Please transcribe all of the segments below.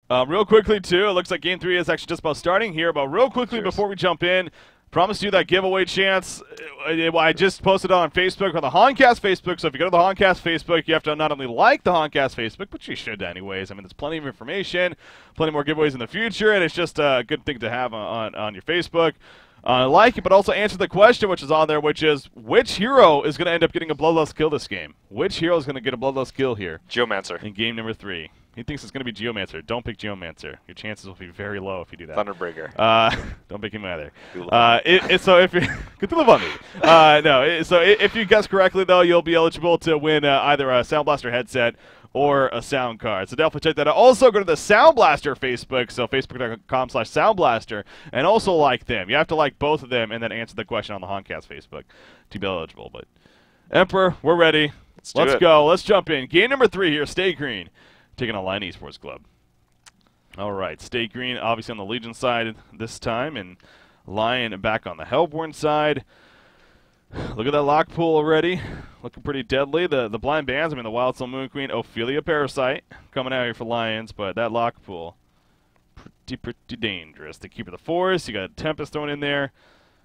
Real quickly, too, it looks like Game 3 is actually just about starting here, but real quickly before we jump in, promised you that giveaway chance. I just posted it on Facebook, on the Honcast Facebook, so if you go to the Honcast Facebook, you have to not only like the Honcast Facebook, but you should anyways. I mean, there's plenty of information, plenty more giveaways in the future, and it's just a good thing to have on your Facebook. Like it, but also answer the question which is on there, which is, which hero is going to end up getting a Bloodlust kill this game? Which hero is going to get a Bloodlust kill here? Geomancer. In game number 3. He thinks it's going to be Geomancer. Don't pick Geomancer. Your chances will be very low if you do that. Thunderbreaker. Don't pick him either. So if you good to live on me. So if you guess correctly, though, you'll be eligible to win either a Sound Blaster headset or a sound card. So definitely check that out. Also, go to the Sound Blaster Facebook, so facebook.com/soundblaster, and also like them. You have to like both of them and then answer the question on the Honcast Facebook to be eligible. But Emperor, we're ready. Let's go. Let's jump in. Game number 3 here, Stay Green, taking on Lion Esports Club. All right, Stay Green, obviously on the Legion side this time, and Lion back on the Hellborn side. Look at that lock pool already. Looking pretty deadly. The blind bands, I mean, the Wild Soul Moon Queen, Ophelia Parasite, coming out here for Lions, but that lock pool, pretty dangerous. The Keeper of the Forest, you got Tempest thrown in there.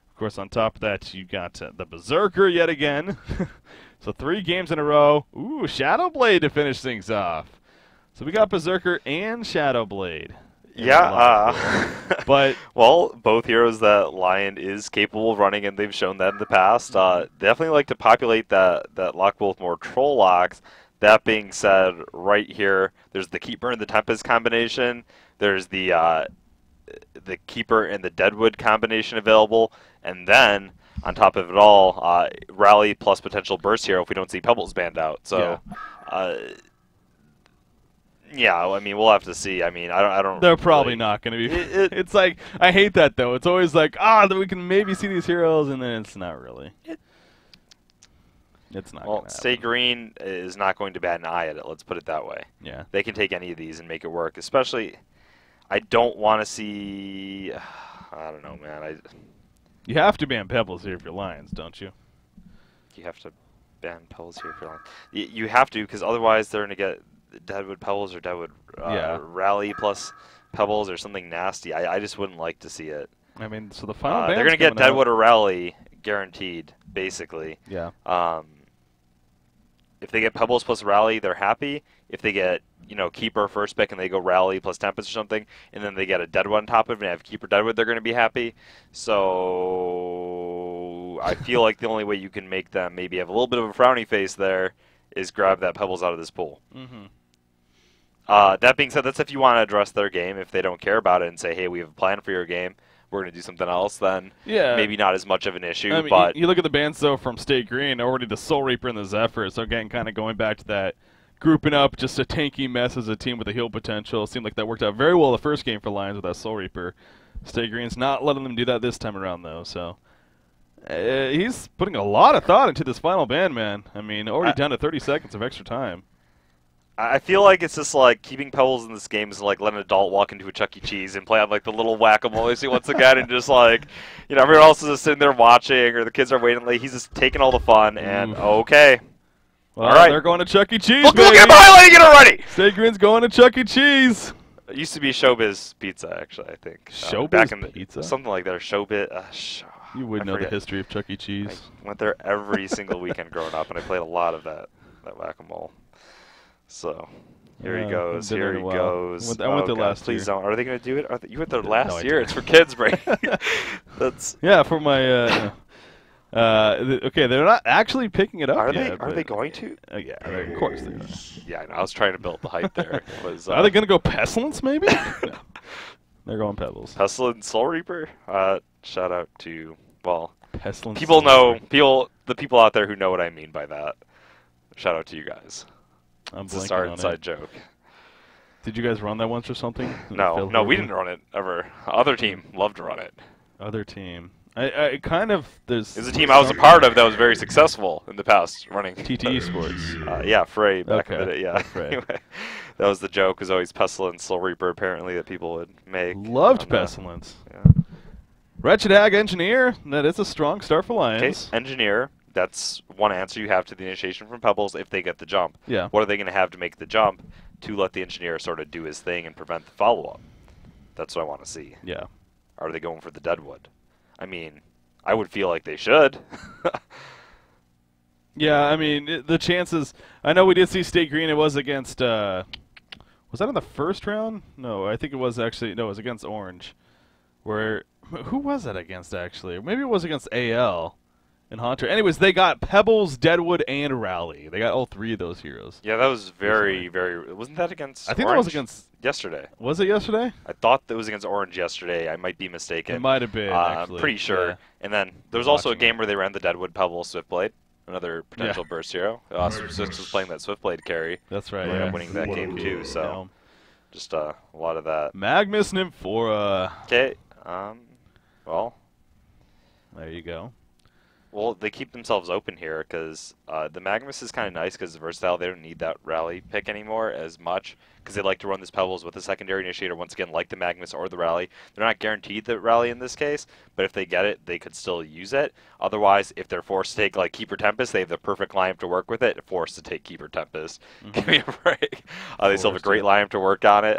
Of course, on top of that, you got the Berserker yet again. So 3 games in a row. Ooh, Shadowblade to finish things off. So we got Berserker and Shadowblade. Yeah, but well, both heroes that Lion is capable of running, and they've shown that in the past. Definitely like to populate that lock pool with more troll locks. That being said, right here, there's the Keeper and the Tempest combination. There's the Keeper and the Deadwood combination available, and then on top of it all, Rally plus potential Burst Hero if we don't see Pebbles banned out. So. Yeah. Yeah, I mean, we'll have to see. I mean, I don't. They're probably not going to be. It's like, I hate that though. It's always like, we can maybe see these heroes, and then it's not really. It's not. Well, Stay Green is not going to bat an eye at it. Let's put it that way. Yeah. They can take any of these and make it work. Especially, I don't want to see. I don't know, man. You have to ban Pebbles here if you're Lions, don't you? You have to ban Pebbles here if you're Lions. You have to, because otherwise they're going to get Deadwood Pebbles or Deadwood Rally plus Pebbles or something nasty. I just wouldn't like to see it. I mean, so the final they're going to get Deadwood or Rally guaranteed, basically. Yeah. If they get Pebbles plus Rally, they're happy. If they get, Keeper first pick and they go Rally plus Tempest or something, and then they get a Deadwood on top of it and have Keeper Deadwood, they're going to be happy. So I feel like the only way you can make them maybe have a little bit of a frowny face there is grab that Pebbles out of this pool. Mm-hmm. That being said, that's if you want to address their game. If they don't care about it and say, hey, we have a plan for your game, we're going to do something else, then maybe not as much of an issue. I mean, but you look at the bands, though, from Stay Green, already the Soul Reaper and the Zephyr. So, again, kind of going back to that grouping up, just a tanky mess as a team with a heal potential. It seemed like that worked out very well the first game for Lions with that Soul Reaper. Stay Green's not letting them do that this time around, though. So he's putting a lot of thought into this final ban, man. I mean, already down to 30 seconds of extra time. I feel like it's just like keeping Pebbles in this game is like letting an adult walk into a Chuck E. Cheese and play on like the little whack-a-mole you see once again, and just like, everyone else is just sitting there watching, or the kids are waiting. Like, he's just taking all the fun, and okay. Well, all right. They're going to Chuck E. Cheese, Look at my highlighting it already! Stay Green's going to Chuck E. Cheese. It used to be Showbiz Pizza, actually, I think. Showbiz Pizza? Something like that, or Showbiz. You would know the history of Chuck E. Cheese. I went there every single weekend growing up, and I played a lot of that whack-a-mole. So... Here he goes. Here he goes. I went there last year. Please don't. Are they going to do it? You went there last year. It's for kids, Brady. That's for my. Okay, they're not actually picking it up. Are they going to? Yeah, of course they are. Yeah, I know. I was trying to build the hype there. Are they going to go Pestilence? Maybe. No. They're going Pebbles. Pestilence, Soul Reaper. Shout out to Pestilence. People know the people out there who know what I mean by that. Shout out to you guys. It's our inside joke. Did you guys run that once or something? No, we didn't run it ever. Other team loved to run it. Other team. I kind of there's. It's a team I was a part of that was very successful in the past running. TTE Sports. Yeah, Frey back in the day. Yeah. Anyway, that was the joke. Was always Pestilence, Soul Reaper. Apparently that people would make. Loved Pestilence. Yeah. Wretched Hag Engineer. That is a strong start for Lions. Okay, Engineer. That's one answer you have to the initiation from Pebbles if they get the jump. Yeah. What are they going to have to make the jump? to let the engineer sort of do his thing and prevent the follow-up. That's what I want to see. Yeah. Are they going for the Deadwood? I mean, I would feel like they should. Yeah, I mean, the chances... I know we did see State Green. It was against... was that in the first round? No, I think it was actually... No, it was against Orange. Where... Who was that against, actually? Maybe it was against AL and Hunter. Anyways, they got Pebbles, Deadwood, and Rally. They got all three of those heroes. Yeah, that was very... Wasn't that against I think Orange? that was against... Yesterday. Was it yesterday? I thought that was against Orange yesterday. I might be mistaken. It might have been, actually. I'm pretty sure. Yeah. And then there was also a game where they ran the Deadwood Pebble Swiftblade. Another potential burst hero. Swift was playing that Swiftblade carry. That's right. Ended Yeah. up winning that game too. So just a lot of that. Magnus Nymphora. Okay. Well. There you go. Well, they keep themselves open here because the Magnus is kind of nice because it's versatile. They don't need that Rally pick anymore as much because they like to run this Pebbles with a secondary initiator once again, like the Magnus or the Rally. They're not guaranteed the Rally in this case, but if they get it, they could still use it. Otherwise, if they're forced to take like Keeper Tempest, they have the perfect lineup to work with it. Forced to take Keeper Tempest. Give me a break. They still have a great lineup to work on it.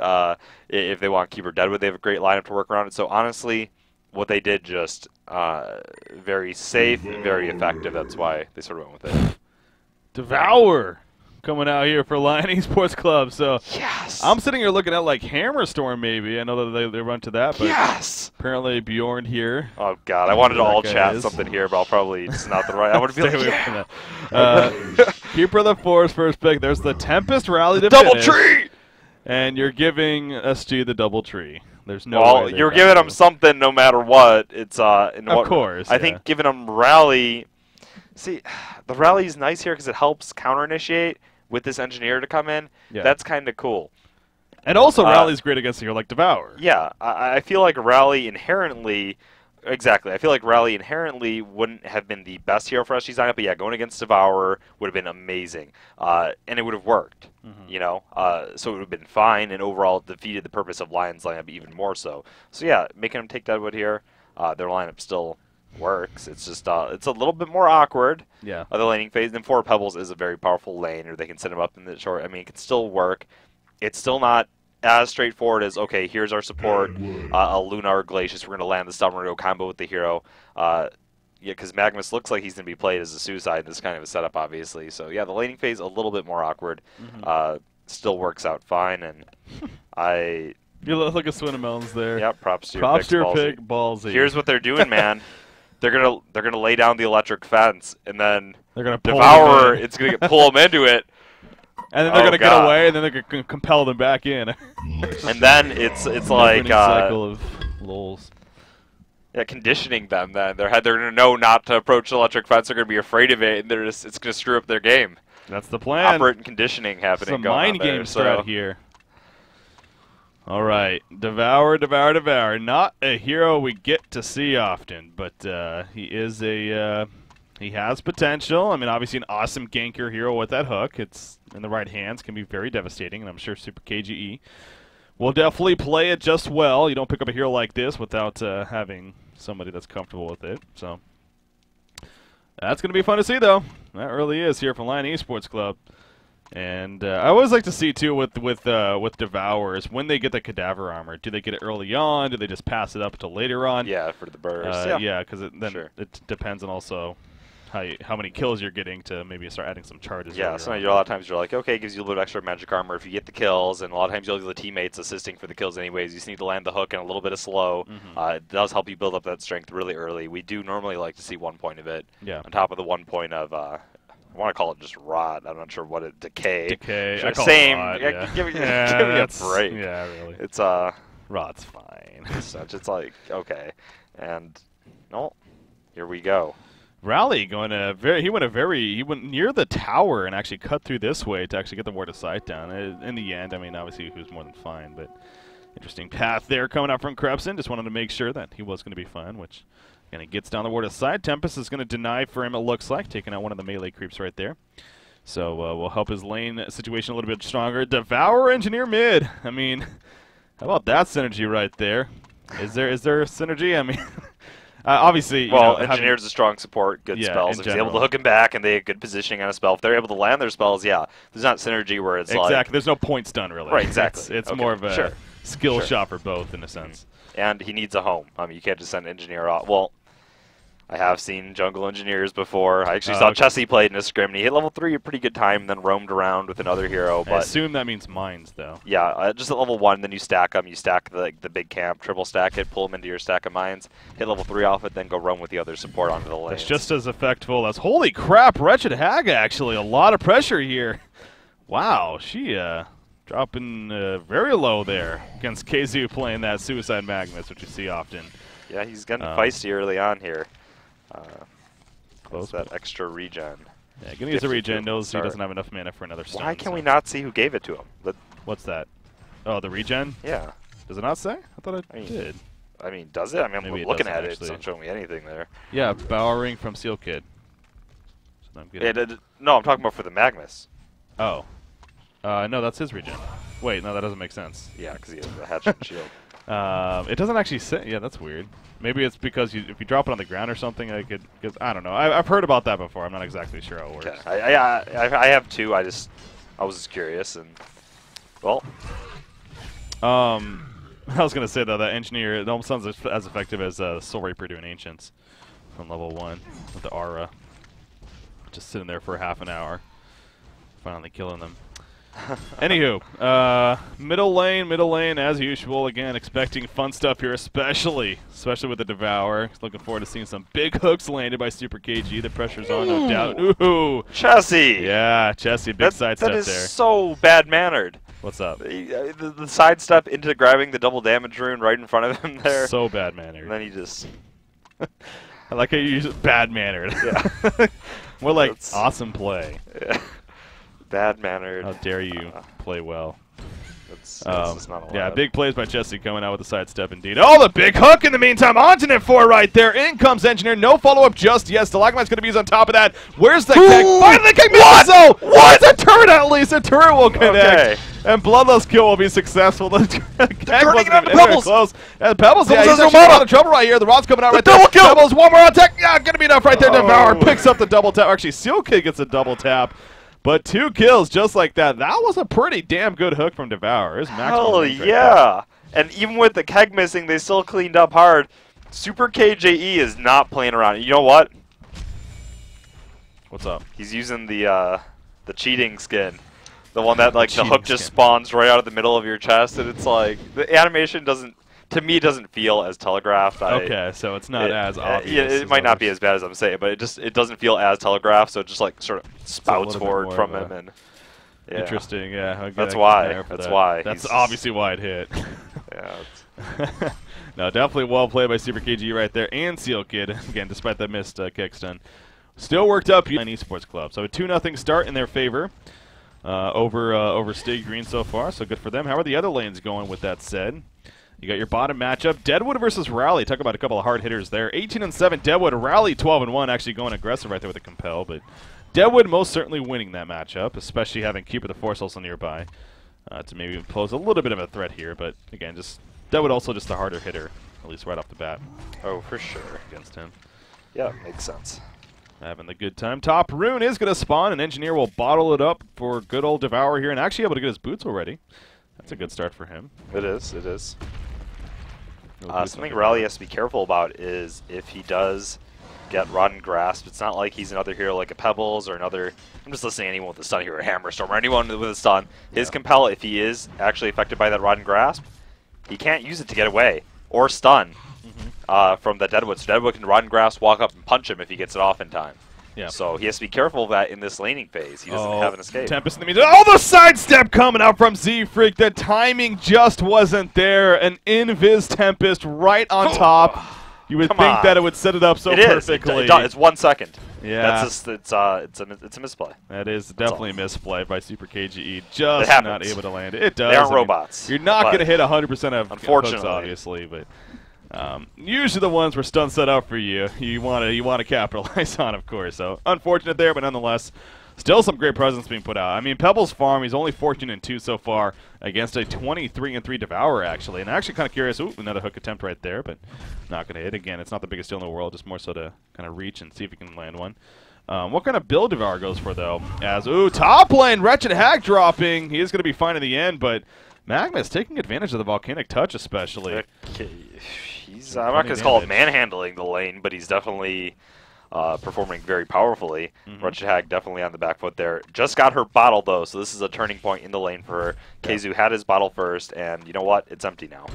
If they want Keeper Deadwood, they have a great lineup to work around it. So honestly, what they did just very safe, very effective. That's why they sort of went with it. Devour coming out here for Lion Esports Club. So yes, I'm sitting here looking at like Hammerstorm maybe. I know that they run to that, but yes, apparently Bjorn here. Oh God, I wanted to all chat is. something here, but I'll probably it's not the right. I would be like, Keeper of the Forest first pick. There's the Tempest Rally to double finish, tree, and you're giving SG the double tree. There's no. Well, way you're giving them something no matter what. It's of course. I think giving them Rally. See, the Rally is nice here because it helps counter initiate with this engineer to come in. Yeah. That's kind of cool. And also, Rally's great against a hero like Devour. Yeah, I feel like Rally inherently. Exactly. I feel like Rally inherently wouldn't have been the best hero for SG's lineup, but yeah, going against Devourer would have been amazing. And it would have worked, you know? So it would have been fine, and overall defeated the purpose of Lion's lineup even more so. So yeah, making them take Deadwood here, their lineup still works. It's just, it's a little bit more awkward. Yeah. The laning phase, and 4 Pebbles is a very powerful lane, or they can set him up in the short. I mean, it can still work. It's still not as straightforward as, okay, here's our support, a Luna or Glacius, we're going to land the stun, we're going to go combo with the hero. Yeah, because Magnus looks like he's going to be played as a suicide in this kind of a setup, obviously. So, yeah, the laning phase a little bit more awkward. Still works out fine, and You look at Swinamel's there. Yeah, props to your pick, pick, Ballsy. Here's what they're doing, man. They're gonna lay down the electric fence, and then they're gonna Devour. It's gonna pull them into it. And then they're gonna get away, and then they're gonna compel them back in. And then it's like cycle of lols. Yeah, conditioning them. Then they're gonna know not to approach the electric fence. They're gonna be afraid of it, and it's gonna screw up their game. That's the plan. Operant conditioning happening. Some mind game strat here. All right, Devour. Not a hero we get to see often, but he is a. He has potential. I mean, obviously an awesome ganker hero with that hook. It's in the right hands, can be very devastating, and I'm sure Super KGE will definitely play it just well. You don't pick up a hero like this without having somebody that's comfortable with it. So that's going to be fun to see, though. That really is here from Lion Esports Club. And I always like to see too with Devourers when they get the Cadaver armor. Do they get it early on? Do they just pass it up until later on? Yeah, for the burst. Yeah, because it depends on also how many kills you're getting to maybe start adding some charges. Yeah, so a lot of times you're like, okay, it gives you a little bit of extra magic armor if you get the kills, and a lot of times you'll get the teammates assisting for the kills anyways. You just need to land the hook and a little bit of slow. It does help you build up that strength really early. We do normally like to see 1 point of it. Yeah. On top of the 1 point of, I want to call it just rot. I'm not sure what it, decay. Decay. Sure, I call same. it rot, Yeah, give me a break. Yeah, really. It's rot's fine. Such. It's like okay, and no, here we go. Rally going he went near the tower and actually cut through this way to actually get the ward of sight down. In the end, I mean, obviously he was more than fine, but interesting path there coming out from Krebson. Just wanted to make sure that he was going to be fine, which again, he gets down the ward of sight. Tempest is going to deny for him, it looks like, taking out one of the melee creeps right there. So we'll help his lane situation a little bit stronger. Devour Engineer mid. I mean, how about that synergy right there? Is there synergy? I mean, Obviously, well, having, Engineer's a strong support, good Yeah, spells. in If he's able to general. hook him back and they have good positioning on a spell, if they're able to land their spells, yeah. There's not synergy where it's exactly. There's no points done really. Right, exactly. It's Okay, more of a sure. skill Sure. shot for both in a sense. and he needs a home. I mean, you can't just send Engineer off. Well, I have seen Jungle Engineers before. I actually saw Okay. Chessie played in a scrim, and he hit level 3 a pretty good time, and then roamed around with another hero. I But assume that means mines, though. yeah, just at level 1, then you stack them. You stack the big camp, triple stack it, pull them into your stack of mines, hit level 3 off it, then go roam with the other support onto the lane. It's just as effective as holy crap, Wretched Hag actually a lot of pressure here. Wow, she dropping very low there against KZU playing that Suicide Magnus, which you see often. Yeah, he's getting feisty early on here. Close. That extra regen. Yeah, gonna use a 52 regen. Knows he start. doesn't have enough mana for another stone. Why can we so- not see who gave it to him? What's that? Oh, the regen. Yeah. Does it not say? I thought it I mean, did. I mean, does it? I mean, Maybe I'm it looking doesn't, at it. actually. It's not showing me anything there. Yeah, Bowering from Seal Kid. So I'm getting- No, I'm talking about for the Magnus. Oh. No, that's his regen. Wait, no, that doesn't make sense. Yeah, because he has the hatchet and shield. It doesn't actually say. Yeah, that's weird. Maybe it's because if you drop it on the ground or something, I could. Cause, I don't know. I've heard about that before. I'm not exactly sure how it works. Okay. I have two. I was just curious, and well, I was gonna say though that Engineer it almost sounds as effective as Soul Reaper doing Ancients on level 1 with the Aura. Just sitting there for half an hour, finally killing them. Anywho, middle lane as usual. Again, expecting fun stuff here, especially with the Devour. Looking forward to seeing some big hooks landed by Super KG. The pressure's on, no doubt. Ooh, Chessie. yeah, Chessie, big sidestep that is there. so bad mannered. What's up? The sidestep into grabbing the double damage rune right in front of him there, So bad mannered. and then he just I like how you use it bad mannered. Yeah. More like That's- awesome play. bad mannered. How dare you play well? That's just not allowed. Yeah, big plays by Chessie coming out with the sidestep indeed. Oh, the big hook in the meantime. Onto net 4 right there. In comes Engineer. No follow-up just yet. Stalagmite's going to be used on top of that. Where's the kick? Finally, the kick misses though. What? It's a turret at least. A turret will connect. Okay. And Bloodlust kill will be successful. The kick turning wasn't it on even anywhere Pebbles. close. And Pebbles, yeah, Pebbles he's has no actually in a lot mana. of trouble right here. The rod's coming out The right there. double kill. Pebbles, one more attack. Yeah, going to be enough right there. Oh. Devour picks up the double tap. Actually, Seal Kid gets a double tap. But 2 kills just like that. That was a pretty damn good hook from Devour. It was maximum Hell range right yeah! And even with the keg missing, they still cleaned up hard. Super KJE is not playing around. You know what? there. What's up? He's using the cheating skin. The one that like the cheating hook just skin. spawns right out of the middle of your chest, and it's like the animation doesn't feel as telegraphed. Okay, so it's not as obvious. Yeah, it as might not be others. as bad as I'm saying, but it doesn't feel as telegraphed. So it just like sort of little spouts bit forward more from of him, a- and yeah. Interesting, yeah. Okay, That's I can why. compare for That's that. why. That's He's- obviously why it hit. Yeah, it's- No, definitely well played by Super KG right there, and Seal Kid, again, despite that missed kick stun. Still worked up in Esports Club. So a 2-0 start in their favor over Stig Green so far, so good for them. How are the other lanes going with that said? You got your bottom matchup, Deadwood versus Rally. Talk about a couple of hard hitters there. 18-7, Deadwood. Rally 12-1, actually going aggressive right there with the Compel, but Deadwood most certainly winning that matchup, especially having Keeper the Force also nearby to maybe pose a little bit of a threat here. But again, just Deadwood also just a harder hitter, at least right off the bat oh, for sure. against him. Yeah, makes sense. Having the good time. Top rune is going to spawn, and Engineer will bottle it up for good old Devour here, and actually able to get his boots already. That's a good start for him. It is. It is. No boots on Something Devour. Raleigh has to be careful about is if he does get Rotten Grasp, it's not like he's another hero like a Pebbles or another. I'm just listening to anyone with a stun here, or Hammerstorm, or anyone with a stun. His Yeah. Compel, if he is actually affected by that Rotten Grasp, he can't use it to get away or stun from the Deadwood. So Deadwood can Rotten Grasp, walk up and punch him if he gets it off in time. Yeah. So he has to be careful of that in this laning phase. He doesn't have an escape. Tempest in the meantime. Oh, the sidestep coming out from Z-Freak. The timing just wasn't there. An Invis Tempest right on top. You would Come think on. that it would set it up so It is. perfectly. It's 1 second. Yeah. That's just, it's a misplay. That is definitely a misplay by Super KGE. It Just happens. not able to land it. It does. They aren't I mean, robots. You're not but- going to hit 100% of Unfortunately. hooks, obviously, but usually the ones where stun set up for you, you want to capitalize on, of course. So unfortunate there, but nonetheless, Still some great presence being put out. I mean, Pebbles Farm, he's only 14-2 so far against a 23-3 Devourer, actually. And I'm actually kind of curious. Ooh, another hook attempt right there, but not going to hit. Again, it's not the biggest deal in the world, just more so to kind of reach and see if he can land one. What kind of build Devourer goes for, though? As, ooh, top lane, Wretched Hag dropping. He is going to be fine in the end, but Magmus taking advantage of the Volcanic Touch, especially. Okay. I'm not going to call it manhandling the lane, but he's definitely performing very powerfully. Wretched Hag definitely on the back foot there. Just got her bottle, though, so this is a turning point in the lane for her. Keizu had his bottle first, and you know what? It's empty now.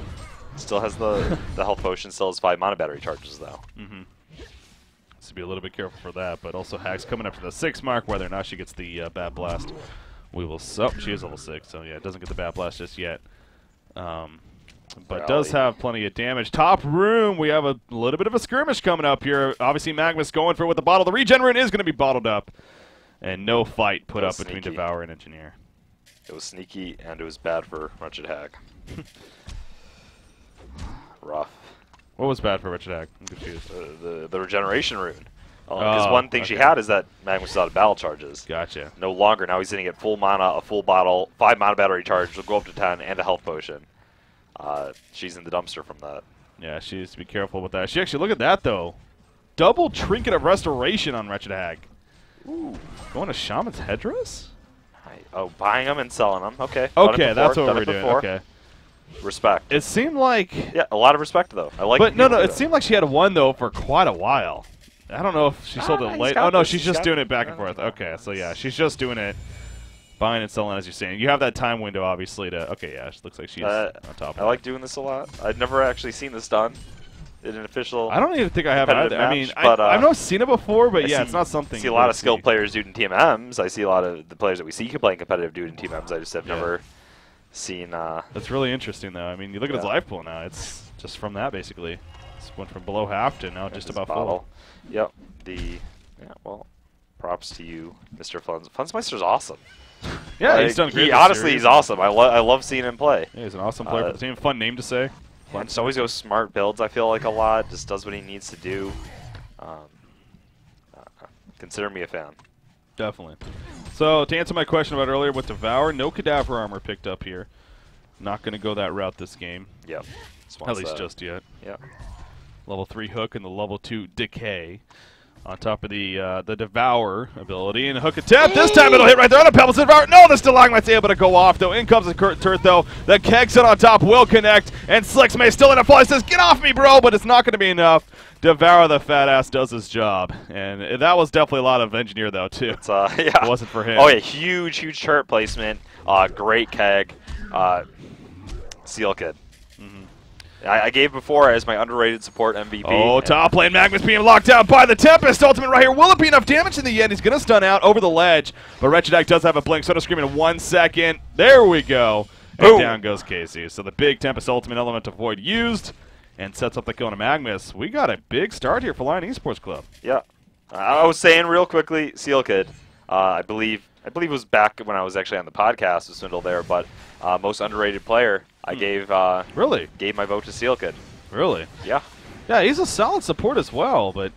Still has the health potion, still has 5 mana battery charges, though. To be a little bit careful for that, but also Hag's coming up to the 6 mark, whether or not she gets the Bat Blast. We will. Oh, she is level 6, so yeah, it doesn't get the Bat Blast just yet. But does have plenty of damage. Top room, we have a little bit of a skirmish coming up here. Obviously, Magmus going for it with the bottle. The regen rune is going to be bottled up, and no fight put up between Devourer and Engineer. It was sneaky, and it was bad for Wretched Hag. Rough. What was bad for Wretched Hag? I'm confused. The regeneration rune. Because one thing she had is that Magmus is out of battle charges. Gotcha. No longer. Now he's sitting at full mana, a full bottle, 5 mana battery charge, will go up to 10, and a health potion. She's in the dumpster from that. Yeah, she needs to be careful with that. She actually, look at that, though. Double Trinket of Restoration on Wretched Hag. Ooh. Going to Shaman's Headdress? Oh, buying them and selling them. Okay. Okay, that's what we're doing. Okay. Respect. It seemed like... Yeah, a lot of respect, though. I like. But no, it seemed like she had one, though, for quite a while. I don't know if she sold it late. Oh, no, she's just doing it back and forth. Okay, so yeah, she's just doing it. Buying and selling, as you're saying. You have that time window, obviously, to... Okay, yeah, it looks like she's on top of it. I like doing this a lot. I've never actually seen this done in an official... I don't even think I have either. Match, I mean, but, I've not seen it before, but yeah, it's not something... I see a lot of skilled players do it in TMMs. I see a lot of the players that we see playing competitive do it in TMMs. I just have never seen... That's really interesting, though. I mean, you look at his life pool now. It's just from that, basically. It's went from below half to now just about full. Yep. Well, props to you, Mr. Funzmeister's awesome. Yeah, he's done great. Honestly, he's awesome. I love seeing him play. Yeah, he's an awesome player for the team. Fun name to say. Just always goes smart builds, I feel like, a lot. Just does what he needs to do. Consider me a fan. Definitely. So, to answer my question about earlier with Devour, no Cadaver armor picked up here. Not going to go that route this game. Yep. At least just yet. Yep. Level 3 Hook and the level 2 Decay. On top of the Devour ability. And a hook attempt. This time it'll hit right there on a Pebbles. Devour. No, the Stalagmite's able to go off, though. In comes the Turret, though. The Keg set on top will connect. And Slicksmay still in a fall. He says, get off me, bro. But it's not going to be enough. Devour the fat ass does his job. And that was definitely a lot of Engineer, though, too. Yeah. It wasn't for him. Oh, yeah. Huge turret placement. Great Keg. Seal Kid. I gave before as my underrated support MVP. Oh, top lane Magmus being locked out by the Tempest. Ultimate right here. Will it be enough damage in the end? He's going to stun out over the ledge. But Wretched Hag does have a blink. Soda Scream in 1 second. There we go. And down goes Casey. So the big Tempest Ultimate Elemental Void used and sets up the kill on Magmus. We got a big start here for Lion Esports Club. Yeah. I was saying real quickly, Seal Kid. I believe it was back when I was actually on the podcast with Swindle there, but most underrated player. I gave my vote to Seal Kid. Really? Yeah. Yeah, he's a solid support as well, but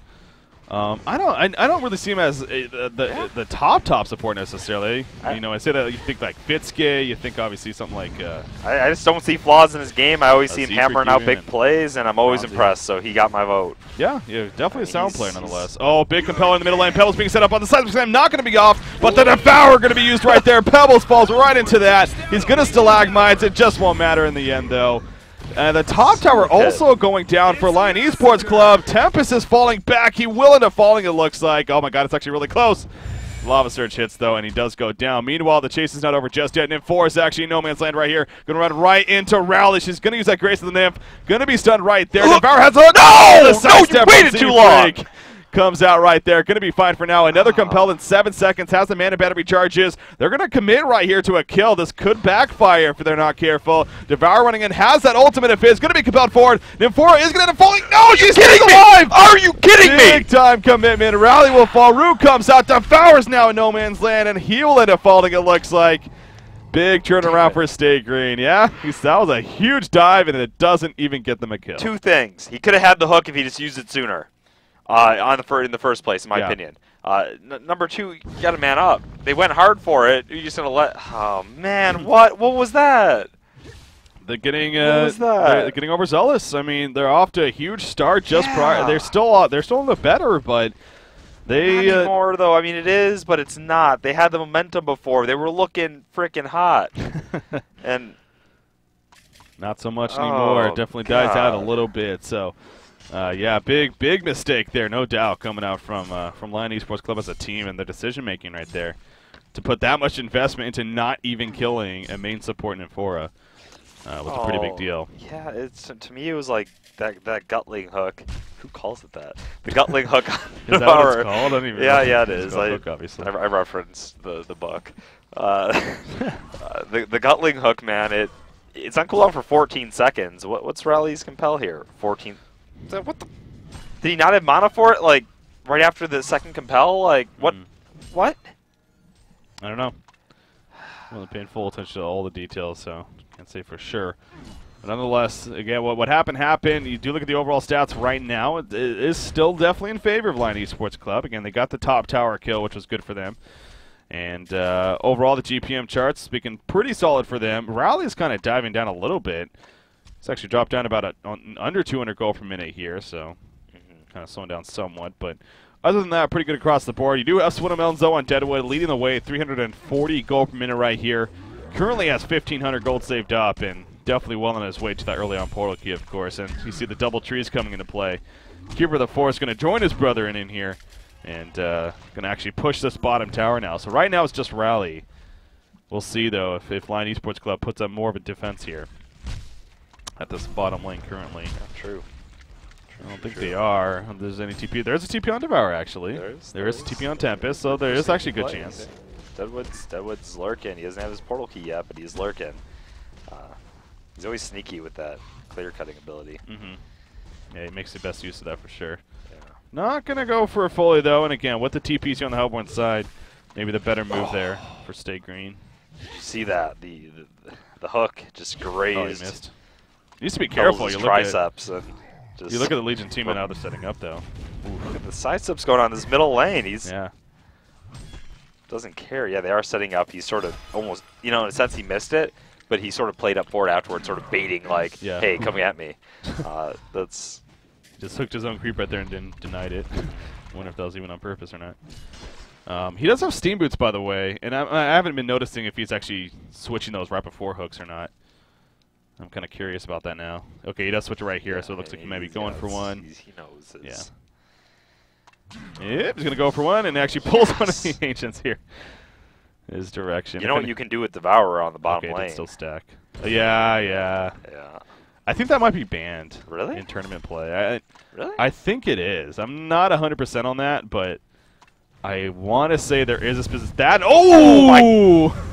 I don't really see him as the top support necessarily. I say that you think like Fitske, you think obviously something like. I just don't see flaws in his game. I always see him hammering out big plays, and I'm always impressed. So he got my vote. Yeah, definitely a sound player nonetheless. Oh, big Compeller in the middle lane. Pebbles being set up on the side. I'm not going to be off, but the Devourer going to be used right there. Pebbles falls right into that. He's going to Stalagmites. It just won't matter in the end, though. And the top tower also going down for Lion Esports Club. Tempest is falling back. He will end up falling, it looks like. Oh, my God, it's actually really close. Lava Surge hits, though, and he does go down. Meanwhile, the chase is not over just yet. Nymph4 is actually in no man's land right here. Going to run right into Rowley. She's going to use that Grace of the Nymph. Going to be stunned right there. Devour has a... No, you waited too long. Comes out right there. Going to be fine for now. Another Compelled in 7 seconds. Has the mana battery charges. They're going to commit right here to a kill. This could backfire if they're not careful. Devour running in. Has that ultimate of his. Going to be compelled forward. Nymphora is going to end up falling. No, she's still alive. Are you kidding me? Big time commitment. Rally will fall. Rue comes out. Devour's now in no man's land, and he will end up falling, it looks like. Big turnaround for Stay Green. Yeah, that was a huge dive, and it doesn't even get them a kill. 2 things. He could have had the hook if he just used it sooner. In the first place, in my opinion. Number 2, you got to man up. They went hard for it. You're just gonna let. Oh man, what was that? They're getting What was that? they're getting overzealous. I mean, they're off to a huge start just prior. They're still in the better, but they Not anymore though. I mean, it is, but it's not. They had the momentum before. They were looking freaking hot, and not so much anymore. Oh, It definitely dies out a God. little bit. So, yeah, big mistake there, no doubt, coming out from Lion Esports Club as a team and their decision making right there to put that much investment into not even killing a main support in Infora. Was a pretty big deal. Yeah, to me it was like that Gutling hook. Who calls it that? The Gutling hook. Is that what it's called? I don't even know. Yeah, it It's is. called hook, obviously. I referenced the book. The Gutling hook, man. It's on cooldown for 14 seconds. What's Rally's compel here? 14. What the? Did he not have mana for it? Like right after the second compel? Like what? What? I don't know. I wasn't paying full attention to all the details, so can't say for sure. But nonetheless, again, what happened. You do look at the overall stats right now. It is still definitely in favor of Lion Esports Club. Again, they got the top tower kill, which was good for them. And overall, the GPM charts speaking pretty solid for them. Rally's kind of diving down a little bit. It's actually dropped down about under 200 gold per minute here, so kind of slowing down somewhat. But other than that, pretty good across the board. You do have Swindle Melonzo on Deadwood leading the way, 340 gold per minute right here. Currently has 1,500 gold saved up, and definitely well on his way to that early on portal key, of course. And you see the double trees coming into play. Keeper of the Forest going to join his brother in here, and going to actually push this bottom tower now. So right now it's just Rally. We'll see, though, if Lion Esports Club puts up more of a defense here at this bottom lane currently. Yeah, true. I don't think they are. If there's any TP. There's a TP on Devour, actually. There is a TP on Tempest, so there is actually a good chance. Deadwood's lurking. He doesn't have his portal key yet, but he's lurking. He's always sneaky with that clear-cutting ability. Yeah, he makes the best use of that for sure. Yeah. Not going to go for a Foley, though, and again, with the TPs here on the Hellborn side, maybe the better move there for Stay Green. Did you see that? The hook just grazed. Oh, he missed. You used to be careful. His You look at triceps and just you look at the Legion team and how they're setting up, though. look at the side steps going on this middle lane. He's Yeah. doesn't care. Yeah, they are setting up. He's sort of almost, in a sense, he missed it, but he sort of played up for it afterwards, sort of baiting, like, Yeah. hey, come at me. That's Just hooked his own creep right there and denied it. I wonder if that was even on purpose or not. He does have Steam Boots, by the way, and I haven't been noticing if he's actually switching those right before hooks or not. I'm kind of curious about that now. Okay, he does switch it right here, so it looks like he might be going for one. He knows this. Yep, he's going to go for one and actually pulls one of the Ancients here. His direction. You know what you can do with Devourer on the bottom okay, lane? it still stack. Yeah. Yeah. I think that might be banned. Really? In tournament play. Really? I think it is. I'm not 100% on that, but I want to say there is a specific. Oh!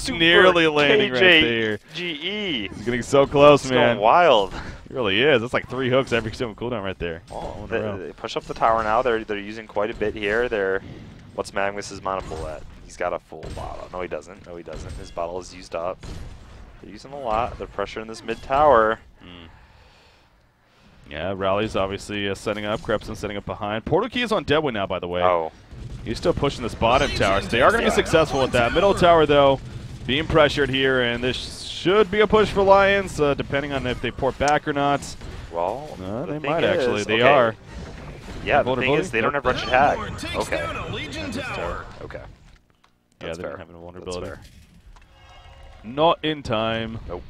Nearly landing right there. GE. He's getting so close, It's man. going wild. He really is. That's like 3 hooks every single cooldown right there. Oh, they push up the tower now. They're using quite a bit here. What's Magnus's mana pool at? He's got a full bottle. No, he doesn't. His bottle is used up. They're using a lot. They're pressuring this mid tower. Yeah, Rally's obviously setting up. Krepson setting up behind. Portal Key is on Deadwood now, by the way. Oh. He's still pushing this bottom tower, so they are going to be successful with that. Middle tower, though, being pressured here, and this should be a push for Lions, depending on if they port back or not. Well, they thing might is, actually. They okay. are. Yeah, the thing is, they don't have Wretched Hag. Okay. Okay. Yeah, That's they fair. don't have any vulnerability. That's fair. Not in time. Nope.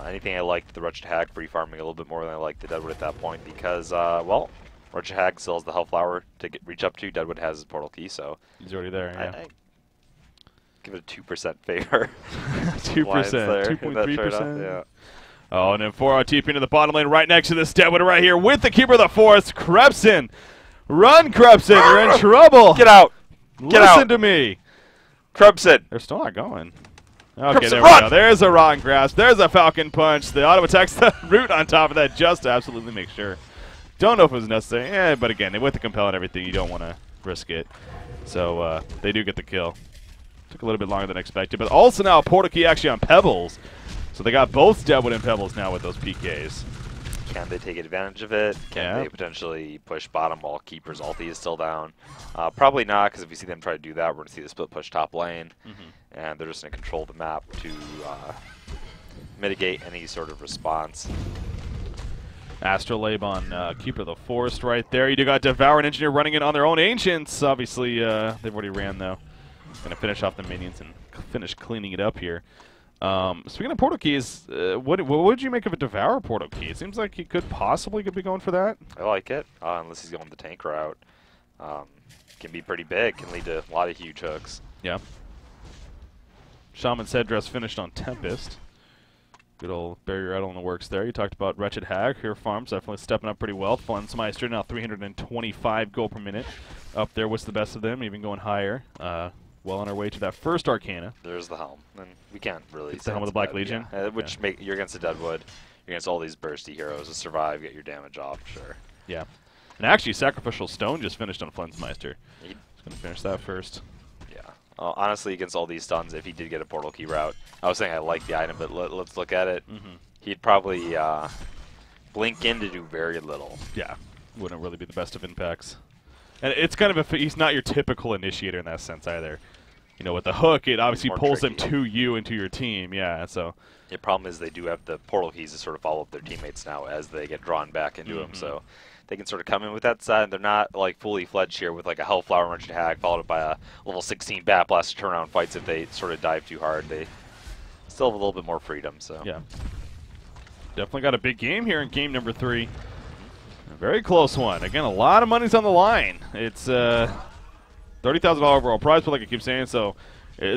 Anything I liked the Wretched Hag free farming a little bit more than I liked the Deadwood at that point because, well, Wretched Hag still has the Hellflower to reach up to. Deadwood has his portal key, so He's already there, yeah. I give it a 2% favor. 2%, Lions there in that 2.3%. trade-off, yeah. Oh, and then 4 TP into the bottom lane right next to this Deadwood right here with the Keeper of the Forest, Krepson. Run, Krepson, you're in trouble. Get out. Get Listen out. to me. Krepson. They're still not going. Okay, Krepson, there we run! go. There's a Rotten Grasp. There's a Falcon Punch. The auto attacks the root on top of that just to absolutely make sure. Don't know if it was necessary, but again, with the compel and everything, you don't want to risk it. So they do get the kill. Took a little bit longer than expected, but also now Portal Key actually on Pebbles. So they got both Deadwood and Pebbles now with those PKs. Can they take advantage of it? Can Yeah. they potentially push bottom while Keeper's ulti is still down? Probably not, because if we see them try to do that, we're going to see the split push top lane, and they're just going to control the map to mitigate any sort of response. Astrolabe on Keeper of the Forest right there. You do got Devour and Engineer running in on their own Ancients. Obviously, they've already ran, though. Going to finish off the minions and finish cleaning it up here. Speaking of portal keys, what would you make of a Devour portal key? It seems like he could possibly be going for that. I like it, unless he's going the tank route. Can be pretty big, can lead to a lot of huge hooks. Yeah. Shaman's headdress finished on Tempest. Good old barrier rattle in the works there. You talked about Wretched Hag. Here farms definitely stepping up pretty well. Flensmeister now 325 gold per minute. Up there was the best of them, even going higher. Well on our way to that first Arcana. There's the helm, and we can't really. It's the helm of the Black Legion. Yeah. Which make you're against the Deadwood, you're against all these bursty heroes to survive, get your damage off, sure. Yeah, and actually, Sacrificial Stone just finished on Flensmeister. He's gonna finish that first. Yeah, honestly, against all these stuns, if he did get a portal key route, I was saying I like the item, but let's look at it. He'd probably blink in to do very little. Yeah, wouldn't really be the best of impacts. And it's kind of he's not your typical initiator in that sense either. You know, with the hook, it obviously pulls them to you and to your team. Yeah, so. The problem is they do have the portal keys to sort of follow up their teammates now as they get drawn back into them. So they can sort of come in with that side. They're not like fully fledged here with like a Hellflower Wretched Hag followed up by a level 16 Bat Blast turnaround fights if they sort of dive too hard. They still have a little bit more freedom. So yeah, definitely got a big game here in game number 3. A very close one. Again, a lot of money's on the line. It's $30,000 overall prize, but like I keep saying, so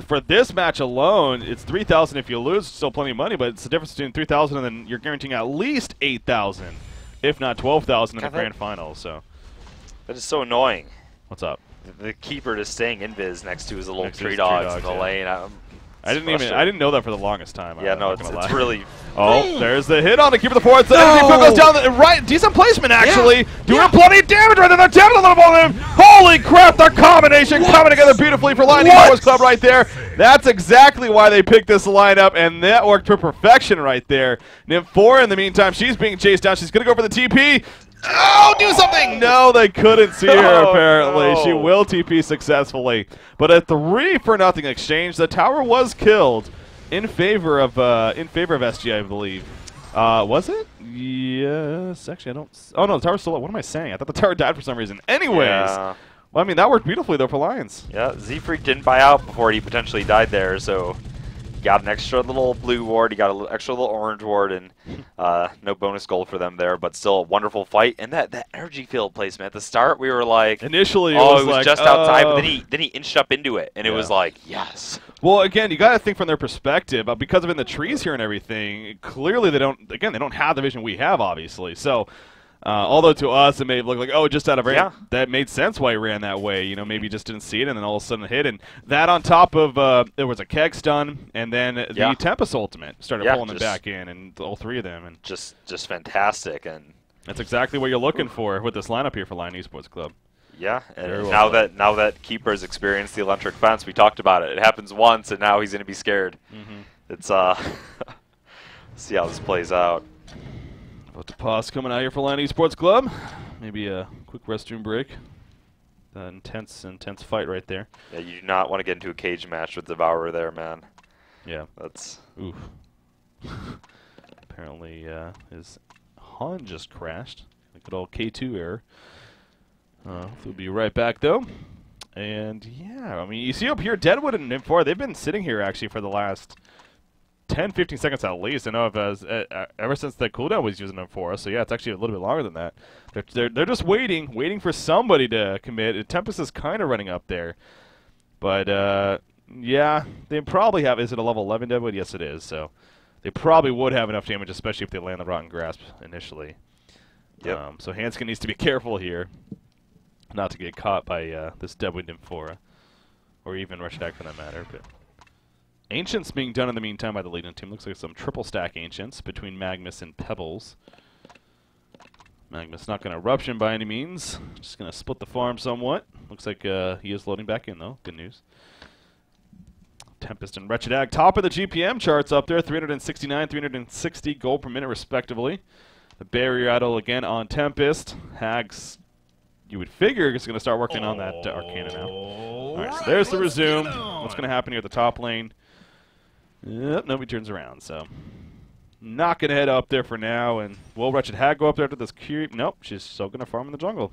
for this match alone, it's $3,000 if you lose. Still plenty of money, but it's the difference between $3,000 and then you're guaranteeing at least $8,000, if not $12,000 in the grand final. So that is so annoying. What's up? The Keeper just staying invis next to his little tree dogs in the lane. I didn't know that for the longest time. Yeah, no, it's really. Oh, there's the hit on the Keeper of the Forest. The energy field goes down. Right, decent placement actually. Doing plenty of damage right there. They're down a little on him. Holy crap! The combination coming together beautifully for Lightning Wars Club right there. That's exactly why they picked this lineup, and that worked to perfection right there. Nymph4 in the meantime, she's being chased down. She's gonna go for the TP. Oh, do something! No, they couldn't see her, apparently. No. She will TP successfully. But a 3-for-0 exchange. The tower was killed in favor of SG, I believe. Was it? Yes. Actually, I don't... Oh, no, the tower's still up. What am I saying? I thought the tower died for some reason. Anyways. Yeah. Well, I mean, that worked beautifully, though, for Lions. Yeah, Z-Freak didn't buy out before he potentially died there, so... Got an extra little blue ward, you got an extra little orange ward, and no bonus gold for them there, but still a wonderful fight. And that energy field placement at the start, we were like, initially, it was like, just outside, but then he inched up into it, and it was like, yes. Well, again, you got to think from their perspective, because of in the trees here and everything. Clearly, they don't have the vision we have, obviously. So. Although to us it may look like, oh, just out of range, that made sense why he ran that way. You know, maybe he just didn't see it, and then all of a sudden it hit. And that on top of there was a keg stun, and then the Tempest ultimate started pulling them back in, and all 3 of them. And just fantastic. And that's exactly what you're looking for with this lineup here for Lion Esports Club. Yeah, and now that Keeper's experienced the electric fence, we talked about it. It happens once, and now he's going to be scared. It's see how this plays out. About to pause coming out here for Lion Esports Club. Maybe a quick restroom break. Intense fight right there. Yeah, you do not want to get into a cage match with Devourer there, man. Yeah. That's... Oof. Apparently his Han just crashed. Good old K2 error. We'll be right back, though. And, yeah, I mean, you see up here, Deadwood and Nymph4, they've been sitting here, actually, for the last 10-15 seconds at least. I know ever since the cooldown was using them for us, so yeah, it's actually a little bit longer than that. They're just waiting for somebody to commit. Tempest is kind of running up there, but yeah, they probably have. Is it a level 11 Deadwood? Yes, it is. So they probably would have enough damage, especially if they land the Rotten Grasp initially. Yep. So Hanskin needs to be careful here, not to get caught by this Deadwood Nymphora, or even Wretched Hag for that matter, but. Ancients being done in the meantime by the Legion team. Looks like some triple stack Ancients between Magmus and Pebbles. Magmus not going to eruption by any means. Just going to split the farm somewhat. Looks like he is loading back in, though. Good news. Tempest and Wretched Hag, top of the GPM charts up there. 369, 360 gold per minute, respectively. The barrier idol again on Tempest. Hags, you would figure, is going to start working on that Arcana now. All right, so there's the resume. What's going to happen here at the top lane? Yep, nobody turns around, so not going to head up there for now. And will Wretched Hag go up there after this creep? Nope, she's still going to farm in the jungle.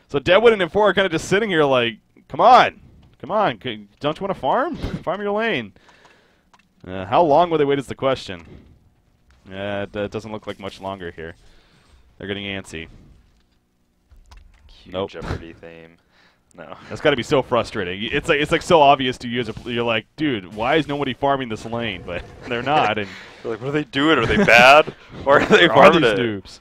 So Deadwood and N4 are kind of just sitting here like, come on. Come on, don't you want to farm? Farm your lane. How long will they wait is the question. That doesn't look like much longer here. They're getting antsy. Cute Nope. Jeopardy theme. No. That's got to be so frustrating. It's like so obvious to you as you're like, dude, why is nobody farming this lane? But they're not. And They're like, what are they doing? Are they bad? Or are they are farming these it? noobs?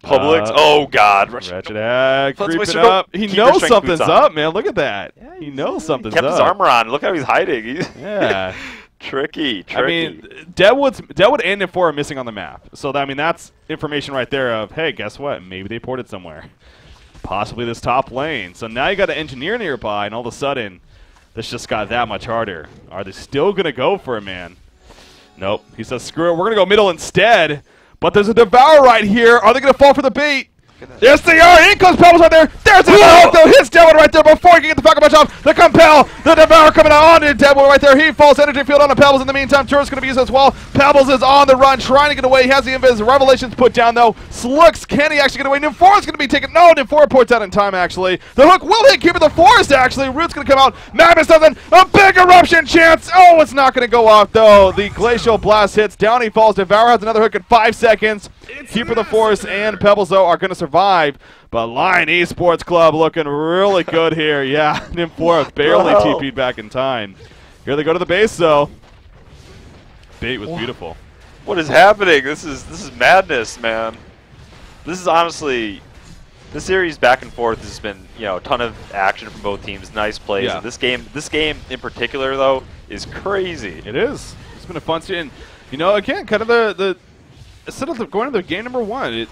Publix? Oh, God. Wretched Hag Let's waste creeping your up. He keep your knows strength something's boots on. up, man. Look at that. Yeah, He knows something's kept up. his armor on. Look how he's hiding. He's Yeah. tricky. I mean, Deadwood and N4 are missing on the map. So, I mean, that's information right there of, hey, guess what? Maybe they ported somewhere. Possibly this top lane. So now you got an engineer nearby, and all of a sudden, this just got that much harder. Are they still going to go for it, man? Nope. He says, screw it. We're going to go middle instead. But there's a Devour right here. Are they going to fall for the bait? Yes, they are. In comes Pebbles right there. There's a Devour, though. Hits Deadwood right there before he can get the Falcon Punch off. The Compel. The Devour coming out onto Deadwood right there. He falls. Energy field on the Pebbles in the meantime. Turret's going to be used as well. Pebbles is on the run, trying to get away. He has the invis. Revelations put down, though. Slooks, can he actually get away? N4 is going to be taken. No, N4 ports out in time, actually. The hook will hit Keeper the Forest, actually. Root's going to come out. Magnus doesn't. A big eruption chance. Oh, it's not going to go off, though. The Glacial Blast hits. Down he falls. Devour has another hook in 5 seconds. Keeper the Forest and Pebbles, though, are going to survive. But Lion Esports Club looking really good here. Yeah, N4 barely TP'd back in time. Here they go to the base, though. Bait was beautiful. What is happening? This is madness, man. This is honestly, this series back and forth has been, you know, a ton of action from both teams. Nice plays. Yeah. And this game in particular, though, is crazy. It is. It's been a fun series. And, you know, again, kind of the instead of going to the game number one,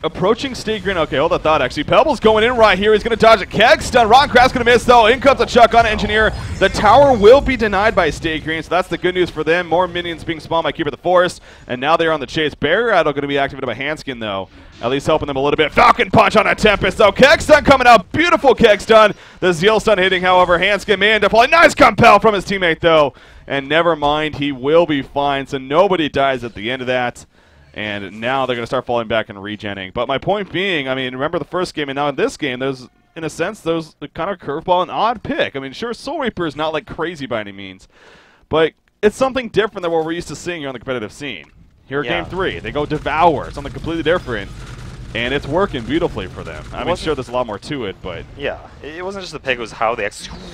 approaching Stay Green. Okay, hold that thought, actually. Pebbles going in right here. He's going to dodge a keg stun. Rockcraft's going to miss, though. In comes a Chuck on Engineer. The tower will be denied by Stay Green, so that's the good news for them. More minions being spawned by Keeper the Forest, and now they're on the chase. Barrier Idol going to be activated by Hanskin, though. At least helping them a little bit. Falcon Punch on a Tempest, though. Keg stun coming out. Beautiful keg stun. The Zeal stun hitting, however. Hanskin may end up falling. Nice compel from his teammate, though. And never mind, he will be fine, so nobody dies at the end of that. And now they're going to start falling back and regenning. But my point being, I mean, remember the first game, and now in this game, there's, in a sense, there's kind of curveball, an odd pick. I mean, sure, Soul Reaper is not like crazy by any means, but it's something different than what we're used to seeing here on the competitive scene. Here, Yeah. game 3, they go Devour, something completely different, and it's working beautifully for them. I mean, sure, there's a lot more to it, but Yeah, it wasn't just the pick; it was how they executed.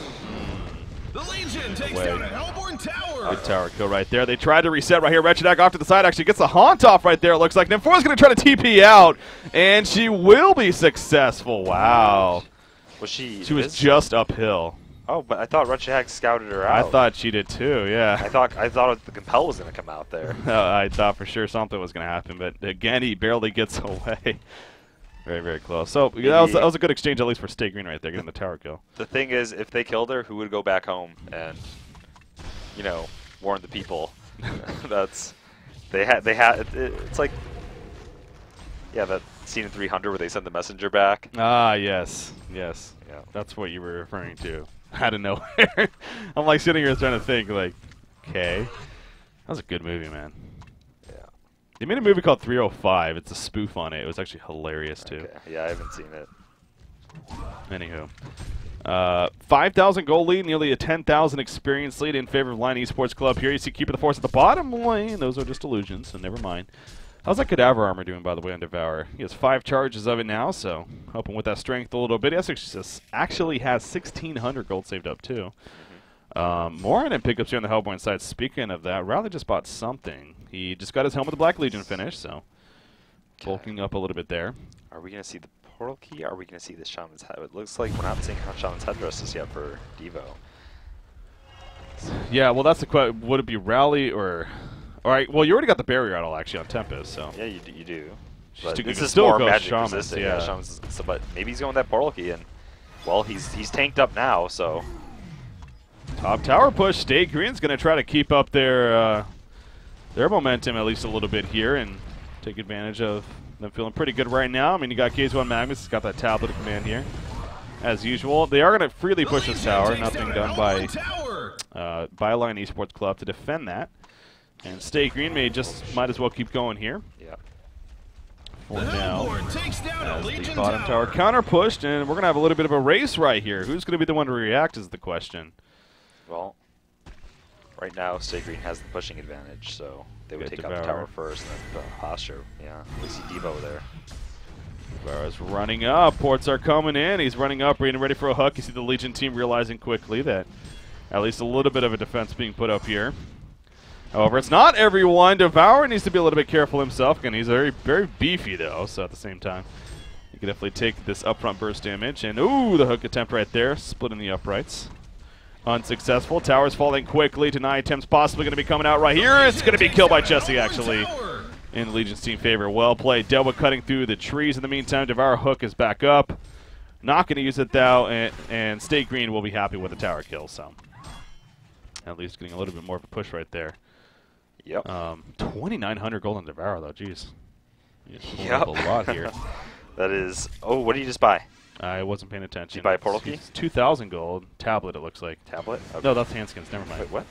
The Legion takes down a Hellborn tower. good tower kill right there. They tried to reset right here. Wretched Hag off to the side actually gets the haunt off right there, it looks like. N4 is going to try to TP out, and she will be successful. Wow. Was she? She was just uphill. Oh, but I thought Wretched Hag scouted her out. I thought she did too, yeah. I thought the compel was going to come out there. I thought for sure something was going to happen, but again, he barely gets away. Very, very close. So that was a good exchange, at least for Stay Green right there, getting the tower kill. The thing is, if they killed her, who would go back home and, you know, warn the people? That's it's like, yeah, that scene in 300 where they send the messenger back. Ah, yes, yes. Yeah. That's what you were referring to. Out of nowhere. I'm like sitting here trying to think, like, okay. That was a good movie, man. Yeah. They made a movie called 305. It's a spoof on it. It was actually hilarious, too. Okay. Yeah, I haven't seen it. Anywho. 5,000 goal lead, nearly a 10,000 experience lead in favor of Lion Esports Club. Here you see Keeper the Force at the bottom lane. Those are just illusions, so never mind. How's that Cadaver armor doing, by the way, on Devour? He has 5 charges of it now, so hoping with that strength a little bit. He actually has 1,600 gold saved up, too. More on pickups here on the Hellborn side. Speaking of that, Riley just bought something. He just got his Helm with the Black Legion finish, so bulking up a little bit there. Are we going to see the portal key? Or are we going to see the Shaman's head? It looks like we're not seeing how Shaman's headdresses yet for Devo. Yeah, well, that's the question. Would it be Rally or... All right, well, you already got the Barrier Idol, actually, on Tempest, so... Yeah, you do. But But you this can is still more go magic Shamans, resistant. yeah. Shamans, so, but maybe he's going with that portal key, and, well, he's tanked up now, so... Top tower push. Stay Green's going to try to keep up their momentum at least a little bit here, and take advantage of them feeling pretty good right now. I mean, you got KZ1 Magnus. He's got that tablet of command here. As usual, they are going to freely push this tower. Nothing done by Byline Esports Club to defend that. And Stay Green might as well keep going here. Yeah. For now, as the bottom tower counter pushed, and we're going to have a little bit of a race right here. Who's going to be the one to react is the question. Well, right now, Stay Green has the pushing advantage, so they would take out the tower first, and then the posture. Yeah, we see Devo there. Devoure's running up. Ports are coming in. He's running up, getting ready for a hook. You see the Legion team realizing quickly that at least a little bit of a defense being put up here. However, it's not everyone. Devour needs to be a little bit careful himself. Again, he's very, very beefy, though, so at the same time, he can definitely take this upfront burst damage. And, ooh, the hook attempt right there, splitting the uprights. Unsuccessful. Tower's falling quickly. Deny attempts possibly going to be coming out right here. It's going to be killed by Jesse, actually, in Legion's team favor. Well played. Delwa cutting through the trees in the meantime. Devour hook is back up. Not going to use it, though, and Stay Green will be happy with the tower kill, so at least getting a little bit more of a push right there. Yep. 2,900 gold on Devour, though. Jeez. Yep. A lot here. That is... Oh, what did you just buy? I wasn't paying attention. Did you buy a portal key? 2,000 gold. Tablet, it looks like. Tablet? Okay. No, that's handskins. Never mind. Wait, what?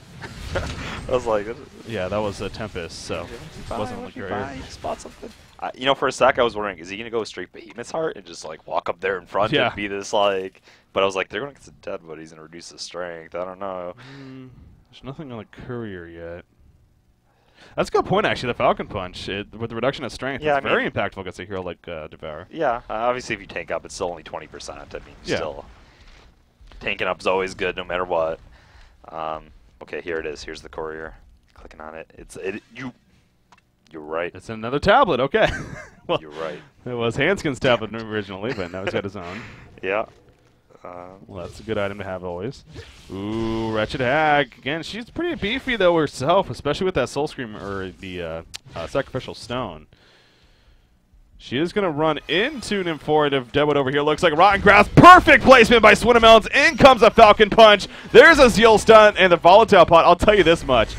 I was like... Yeah, that was a Tempest, so it wasn't the courier. You spot something? You know, for a sec, I was wondering, is he going to go straight Behemoth's Heart and just, like, walk up there in front and be this, like... But I was like, they're going to get some dead, but he's going to reduce the strength. I don't know. There's nothing on the courier yet. That's a good point, actually, the Falcon Punch. With the reduction of strength, it's very impactful against a hero like Devour. Yeah, obviously if you tank up, it's still only 20%. I mean, still, tanking up is always good no matter what. Okay, here it is. Here's the courier. Clicking on it. You're right. It's another tablet, okay. Well, you're right. It was Hanskin's tablet originally, but now he's got his own. Yeah. Well, that's a good item to have always. Ooh, Wretched Hag. Again, she's pretty beefy, though, herself, especially with that Soul Scream, or the Sacrificial Stone. She is going to run into Nymphoid Deadwood over here. Looks like Rotten Grass. Perfect placement by Swinamelons. In comes a Falcon Punch. There's a Zeal Stun and the Volatile Pot. I'll tell you this much.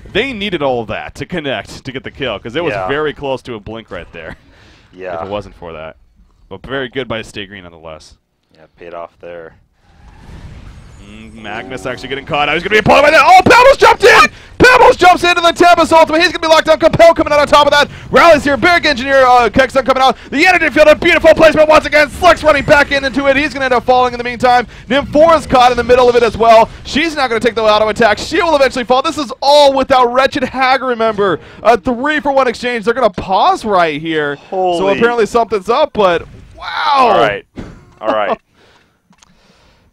They needed all of that to connect to get the kill, because it was very close to a blink right there. Yeah. If it wasn't for that. But very good by Stay Green, nonetheless. Yeah, paid off there. Magnus actually getting caught. I was going to be applauded by that. Oh, Pebbles jumped in! Pebbles jumps into the Tempest ultimate. He's going to be locked down. Compel coming out on top of that. Rallies here. Big Engineer Kexton coming out. The Energy Field, a beautiful placement once again. Slicks running back into it. He's going to end up falling in the meantime. Nymphora's caught in the middle of it as well. She's not going to take the auto attack. She will eventually fall. This is all without Wretched Hag, remember. A 3-for-1 exchange. They're going to pause right here. Holy. So apparently something's up, but wow. All right. All right.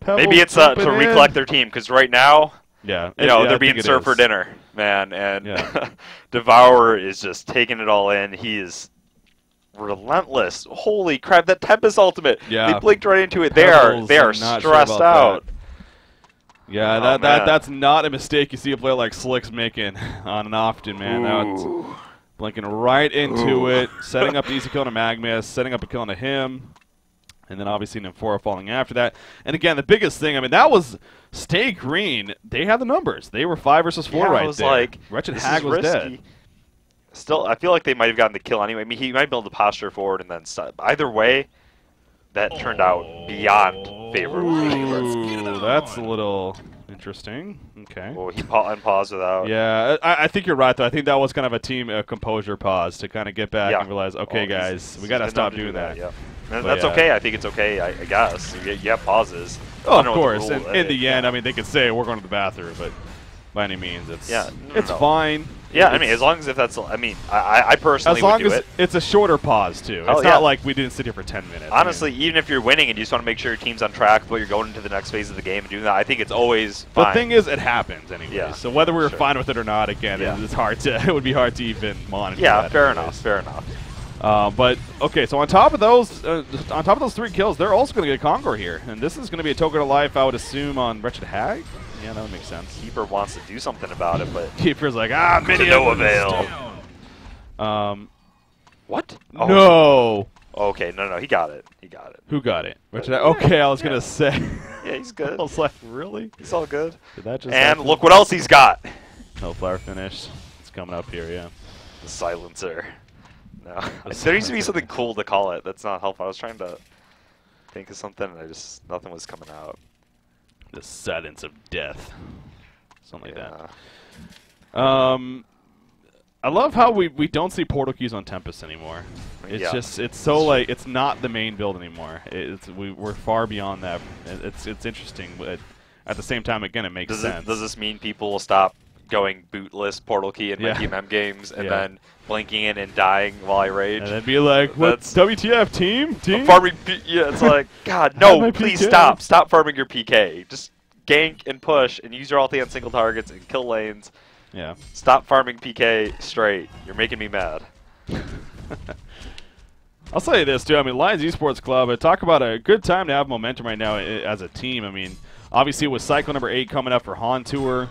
Maybe it's to recollect their team, because right now, they're being served for dinner, man. And Devourer is just taking it all in. He is relentless. Holy crap! That Tempest ultimate. Yeah. They blinked right into it. They are stressed out. Yeah, that's not a mistake you see a player like Slicks making on and often, man. That's blinking right into it, setting up the easy kill to Magnus, setting up a kill into him. And then obviously Nymphora falling after that. And again, the biggest thing, I mean, that was Stay Green. They had the numbers. They were 5 versus 4 right there. I was like, Wretched Hag was dead. Still, I feel like they might have gotten the kill anyway. I mean, he might build the posture forward and then stop. Either way, that turned out beyond favorable. Ooh, that's a little interesting. Okay. Well, he unpaused without. Yeah, I think you're right, though. I think that was kind of a team composure pause to kind of get back and realize, okay, guys, we got to stop doing that. Yeah. That's okay. I think it's okay, I guess. You have pauses. Oh, of course. And in the end, I mean, they could say, we're going to the bathroom, but by any means, it's fine. Yeah, I mean, as long as if that's, I mean, I personally would do it. As long as it's a shorter pause, too. It's not like we didn't sit here for 10 minutes. Honestly, even if you're winning and you just want to make sure your team's on track while you're going into the next phase of the game and doing that, I think it's always fine. The thing is, it happens anyway. Yeah. So whether we were fine with it or not, again, it's hard to, it would be hard to even monitor that. Fair enough, fair enough. But okay, so on top of those 3 kills, they're also going to get a Conqueror here, and this is going to be a token of life, I would assume, on Wretched Hag. Yeah, that would make sense. Keeper wants to do something about it, but Keeper's like, to no avail. What? Oh. No. Okay, no, he got it. He got it. Who got it? Wretched Hag? Okay, I was going to say. Yeah, he's good. I was like, really? He's all good. Did that just and happen? Look what else he's got. Hellflower finish. It's coming up here, yeah. The silencer. No. There needs to be something cool to call it. That's not helpful. I was trying to think of something, and nothing was coming out. The silence of death. Something like Yeah. that. I love how we don't see portal keys on Tempest anymore. It's Yeah. just it's so like it's not the main build anymore. We're far beyond that. It's interesting, but at the same time, again, it makes sense. Does this mean people will stop going bootless portal key in my Yeah. TMM games and Yeah. then blinking in and dying while I rage? And then be like, "What? That's- WTF, team? I'm farming yeah, it's like, God, Have no, my please PK. stop. Stop farming your PK. Just gank and push and use your ulti on single targets and kill lanes. Yeah. Stop farming PK straight. You're making me mad. I'll say this too. I mean, Lions Esports Club. Talk about a good time to have momentum right now as a team. I mean, obviously with cycle number 8 coming up for Han Tour,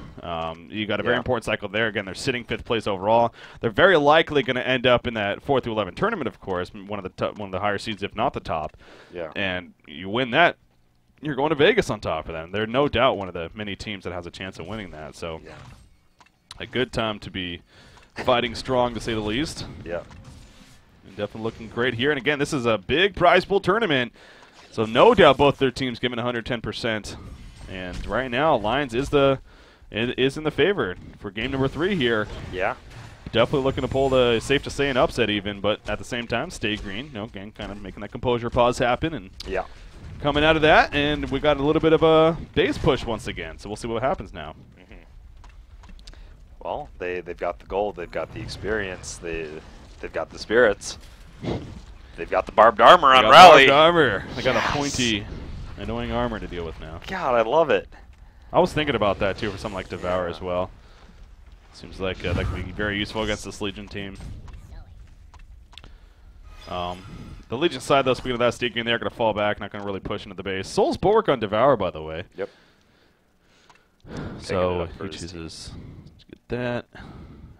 you got a very Yeah. important cycle there. Again, they're sitting 5th place overall. They're very likely going to end up in that 4 through 11 tournament, of course, one of the higher seeds, if not the top. Yeah. And you win that, you're going to Vegas on top of them. They're no doubt one of the many teams that has a chance of winning that. So, Yeah. a good time to be fighting strong, to say the least. Yeah. And definitely looking great here. And again, this is a big prize pool tournament, so no doubt both their teams giving 110%. And right now, Lions is in the favor for game number 3 here. Yeah. Definitely looking to pull the, safe to say, an upset even, but at the same time, stay green. You know, again, kind of making that composure pause happen and Yeah. coming out of that. And we got a little bit of a base push once again, so we'll see what happens now. Well, they've got the gold, they've got the experience, they've got the spirits, they've got the barbed armor on They got Rally. barbed armor. They got Yes. a pointy, annoying armor to deal with now. God, I love it. I was thinking about that too for something like Devour as well. Seems like that could be very useful against this Legion team. The Legion side, though, speaking of that, Steaking, they're going to fall back, not going to really push into the base. Soul's Bulwark on Devour, by the way. Yep. So up for he his chooses to get that. And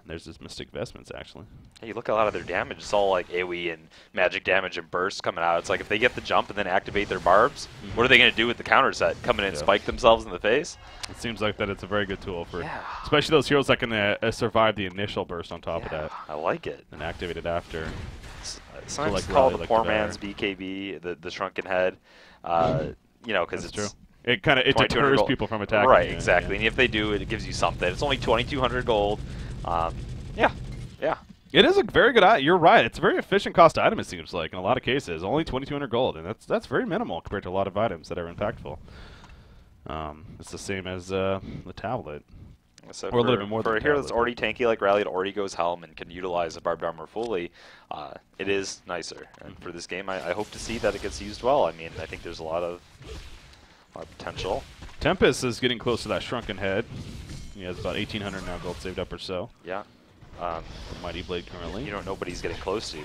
there's his Mystic Vestments, actually. Hey, you look at a lot of their damage. It's all like AoE and magic damage and burst coming out. It's like if they get the jump and then activate their barbs, what are they going to do with the counter set? Come in and Yeah. spike themselves in the face? It seems like that it's a very good tool for, Yeah. especially those heroes that can survive the initial burst on top of that I like it. and activate it after. Sometimes like it's called Raleigh, the like poor Devour. man's BKB, the shrunken head. You know, because That's it's true. It kind of 2200 deters gold. people from attacking. Right, you, exactly. yeah. And if they do, it gives you something. It's only 2200 gold. Yeah. It is a very good item. You're right. It's a very efficient cost item, it seems like, in a lot of cases. Only 2,200 gold, and that's very minimal compared to a lot of items that are impactful. It's the same as the tablet. So Or a little bit more for than a hero tablet. that's already tanky like Rally, it already goes Helm and can utilize the barbed armor fully, it is nicer. And for this game, I hope to see that it gets used well. I mean, I think there's a lot of potential. Tempest is getting close to that shrunken head. He has about 1,800 now gold saved up or so. Yeah. From Mighty Blade currently. You know, nobody's getting close to.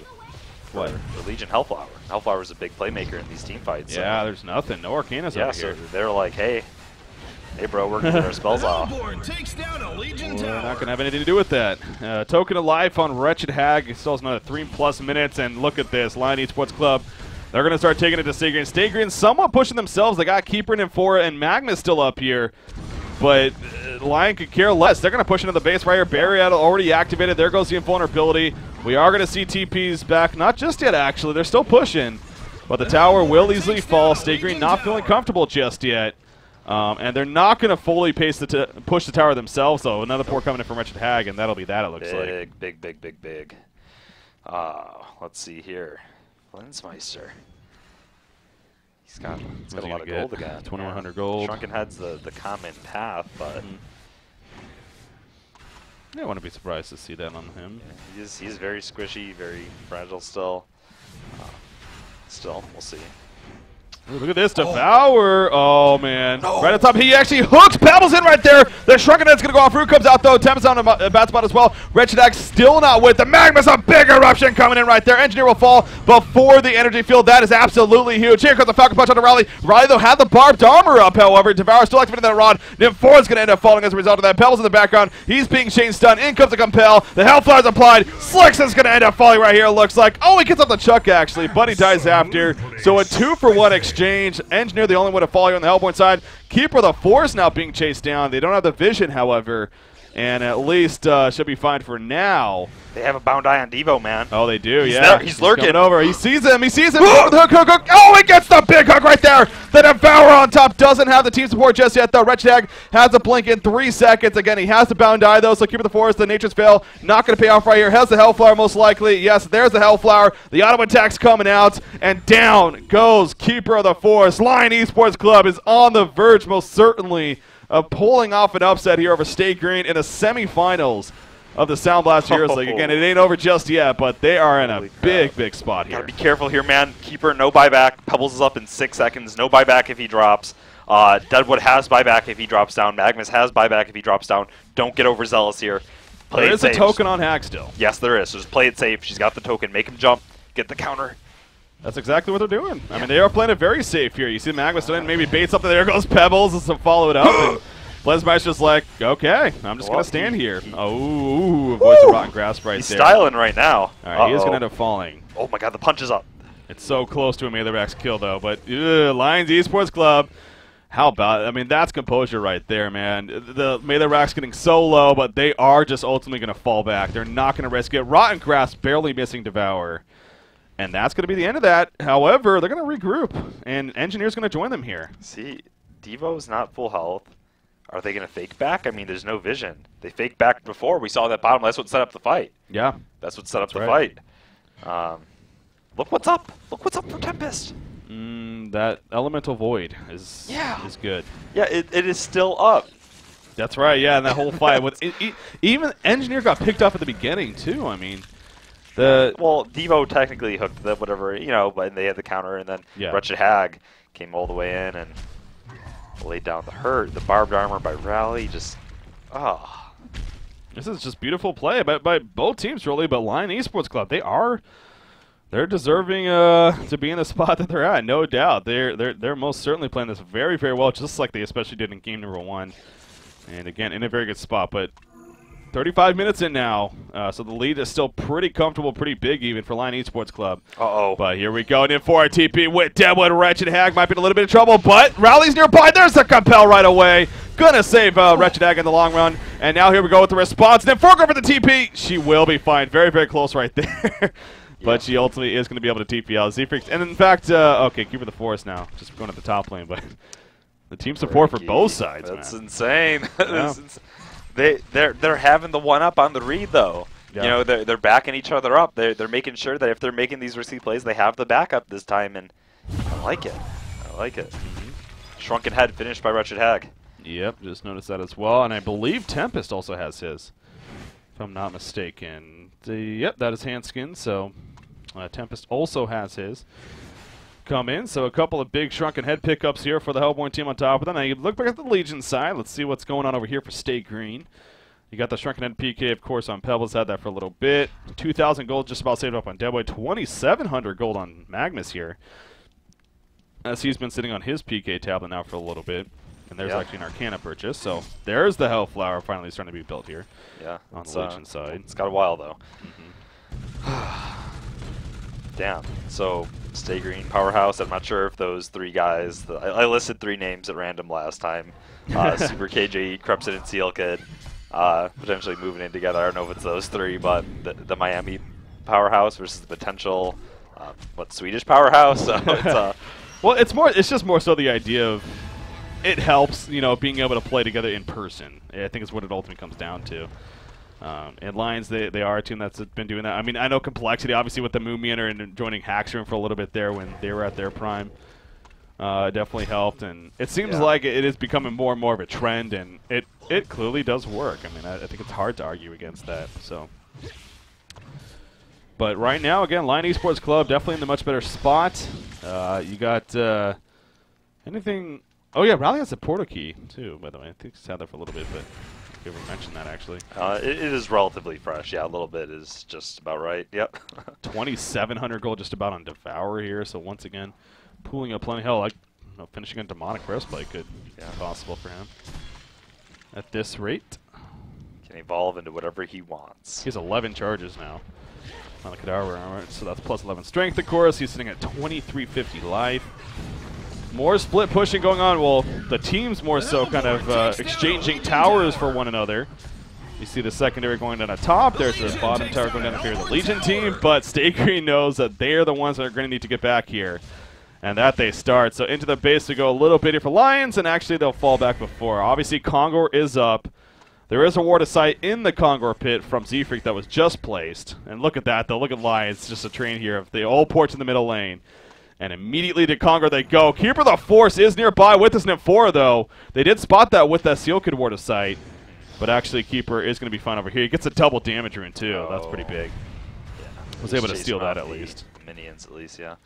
What? For Legion Hellflower. Hellflower is a big playmaker in these team fights. Yeah, so. there's nothing. No Arcanas Yeah, over so here. they're like, hey bro, we're gonna get our spells off. Hellborn takes down a Legion We're tower. not going to have anything to do with that. Token of life on Wretched Hag. He still has another 3+ minutes, and look at this. Lion Esports Club. They're going to start taking it to Stay Green. Stay Green somewhat pushing themselves. They got Keeper in for it, and Magma's still up here. But Lion could care less. They're going to push into the base right here. Barrier already activated. There goes the invulnerability. We are going to see TPs back. Not just yet, actually. They're still pushing. But the tower will easily fall. Stay Green not feeling comfortable just yet. And they're not going to fully push the tower themselves, though. Another pour coming in from Wretched Hag, and that'll be that, it looks like. Big. Let's see here. Lensmeister. He's got What's a he lot of gonna gold get? again. 2,100 gold. Shrunken Head's the common path, but Yeah, I wouldn't be surprised to see that on him. he's very squishy, very fragile still. Still, we'll see. Ooh, look at this, Devour. Oh, man. Right on top. He actually hooks Pebbles in right there. The Shrunken Head's going to go off. Root comes out, though. Tempest on a bad spot as well. Wretched Hag still not with the Magma's a big eruption coming in right there. Engineer will fall before the energy field. That is absolutely huge. Here comes the Falcon Punch on the Rally. Riley, though, had the barbed armor up, however. Devour still activating that rod. Nymph4 is going to end up falling as a result of that. Pebbles in the background. He's being chain stunned. In comes the Compel. The Hellfire's applied. Slicks is going to end up falling right here, it looks like. Oh, he gets off the Chuck, actually. Buddy dies after. So a 2-for-1 exchange. Engineer the only one to fall here on the Hellborn side. Keeper the Force now being chased down. They don't have the vision, however. and at least should be fine for now. They have a bound eye on Devo, man. Oh, they do, He's yeah. there. He's lurking. Coming over. He sees him. He sees him. Over the hook, hook, hook. Oh, he gets the big hook right there. The Devourer on top doesn't have the team support just yet, though. Wretched Hag has a blink in 3 seconds. Again, he has the bound eye, though, so Keeper of the Forest, the Nature's Veil, not going to pay off right here. Has the Hellflower, most likely. Yes, there's the Hellflower. The auto attack's coming out, and down goes Keeper of the Forest. Lion Esports Club is on the verge, most certainly, of pulling off an upset here over State Green in the semifinals of the Sound Blaster Heroes League. Again, it ain't over just yet, but they are in a big spot here. Gotta be careful here, man. Keeper, no buyback. Pebbles is up in 6 seconds. No buyback if he drops. Deadwood has buyback if he drops down. Magnus has buyback if he drops down. Don't get overzealous here. There is a token on Hag still. Yes, there is. So just play it safe. She's got the token. Make him jump. Get the counter. That's exactly what they're doing. I mean, they are playing it very safe here. You see Magnus maybe bait something. There goes Pebbles and some follow it up. And Blesmite's just like, okay, I'm just going to stand here. Oh, avoids the rotten grasp right there. He's styling right now. All right, he is going to end up falling. Oh my god, the punch is up. It's so close to a Maylorx kill, though. But Lions Esports Club, how about it? I mean, that's composure right there, man. The Maylorx getting so low, but they are just ultimately going to fall back. They're not going to risk it. Rotten Grasp barely missing Devour. And that's going to be the end of that. However, they're going to regroup, and Engineer's going to join them here. See, Devo's not full health. Are they going to fake back? I mean, there's no vision. They faked back before. We saw that bottom. That's what set up the fight. Yeah. That's what set up the fight. Look what's up. Look what's up for Tempest. That Elemental Void is good. Yeah, it is still up. That's right, yeah, and that whole fight. Even Engineer got picked up at the beginning, too. I mean, well, Devo technically hooked the whatever, but they had the counter, and then Wretched Hag came all the way in and laid down the hurt. The barbed armor by Rally just, This is just beautiful play by both teams, really, but Lion Esports Club, they're deserving to be in the spot that they're at, no doubt. They're most certainly playing this very, very well, just like they especially did in game number 1. And again, in a very good spot, but 35 minutes in now, so the lead is still pretty comfortable, pretty big even for Lion Esports Club. But here we go, and in for a TP with Deadwood. Wretched Hag might be in a little bit of trouble, but Rally's nearby. There's the compel right away. Gonna save Wretched Hag in the long run. And now here we go with the response. And then Forker for the TP. She will be fine. Very, very close right there. But she ultimately is going to be able to TP out. Z-Freaks. And in fact, okay, Keeper of the Forest now. Just going to the top lane, but the team support for both sides, That's man. insane. Yeah. They're having the one up on the read though. Yeah. They're backing each other up. They're making sure that if they're making these risky plays, they have the backup this time, and I like it. I like it. Shrunken Head finished by Wretched Hag. Yep, just noticed that as well, and I believe Tempest also has his, if I'm not mistaken. Yep, that is Handskin, so Tempest also has his come in. So a couple of big Shrunken Head pickups here for the Hellborn team on top of them. Now you look back at the Legion side. Let's see what's going on over here for State Green. You got the Shrunken Head PK, of course, on Pebbles. Had that for a little bit. 2,000 gold just about saved up on Deadboy. 2,700 gold on Magnus here, as he's been sitting on his PK tablet now for a little bit. And there's actually an Arcana purchase. So there's the Hellflower finally starting to be built here. Yeah, on the Legion side. It's got a while though. Damn. So Stay Green, Powerhouse. I'm not sure if those 3 guys. I listed 3 names at random last time. Super KJ, Crepsit, and Seal Kid. Potentially moving in together. I don't know if it's those 3, but the Miami Powerhouse versus the potential Swedish Powerhouse. So it's, well, it's just more so the idea of it helps, being able to play together in person. I think is what it ultimately comes down to. And Lions, they are a team that's been doing that. I mean, I know Complexity, obviously, with the Moomianer and joining Hacksroom for a little bit there when they were at their prime, definitely helped. And it seems like it is becoming more and more of a trend, and it clearly does work. I mean, I think it's hard to argue against that. So, but right now, again, Lion Esports Club definitely in a much better spot. You got anything? Oh yeah, Rally has a portal key too. By the way, I think he's had that for a little bit, but I never mentioned that actually. It is relatively fresh. Yeah, a little bit is just about right. Yep. 2,700 gold just about on Devour here. So once again, pulling up plenty. Hell, finishing a demonic breastplate could be possible for him at this rate. Can evolve into whatever he wants. He has 11 charges now on the Cadaver armor, so that's plus 11 strength. Of course, he's sitting at 2,350 life. More split pushing going on. Well, the team's more so kind of exchanging towers for one another. You see the secondary going down the top. There's the bottom tower going down here, the Legion team. But Stay Green knows that they're the ones that are going to need to get back here. And that they start. So into the base to go a little bit here for Lions, and actually they'll fall back before. Obviously, Kongor is up. There is a Ward of Sight in the Kongor pit from Z-Freak that was just placed. And look at that, though. Look at Lions. Just a train here of the old porch in the middle lane. And immediately to Kongor they go. Keeper of the Force is nearby with this Nymphora, though. They did spot that with that Seal Kid Ward of Sight. But actually, Keeper is going to be fine over here. He gets a double damage rune, too. Oh. That's pretty big. Yeah. Was able to steal that at least. Minions, at least, yeah.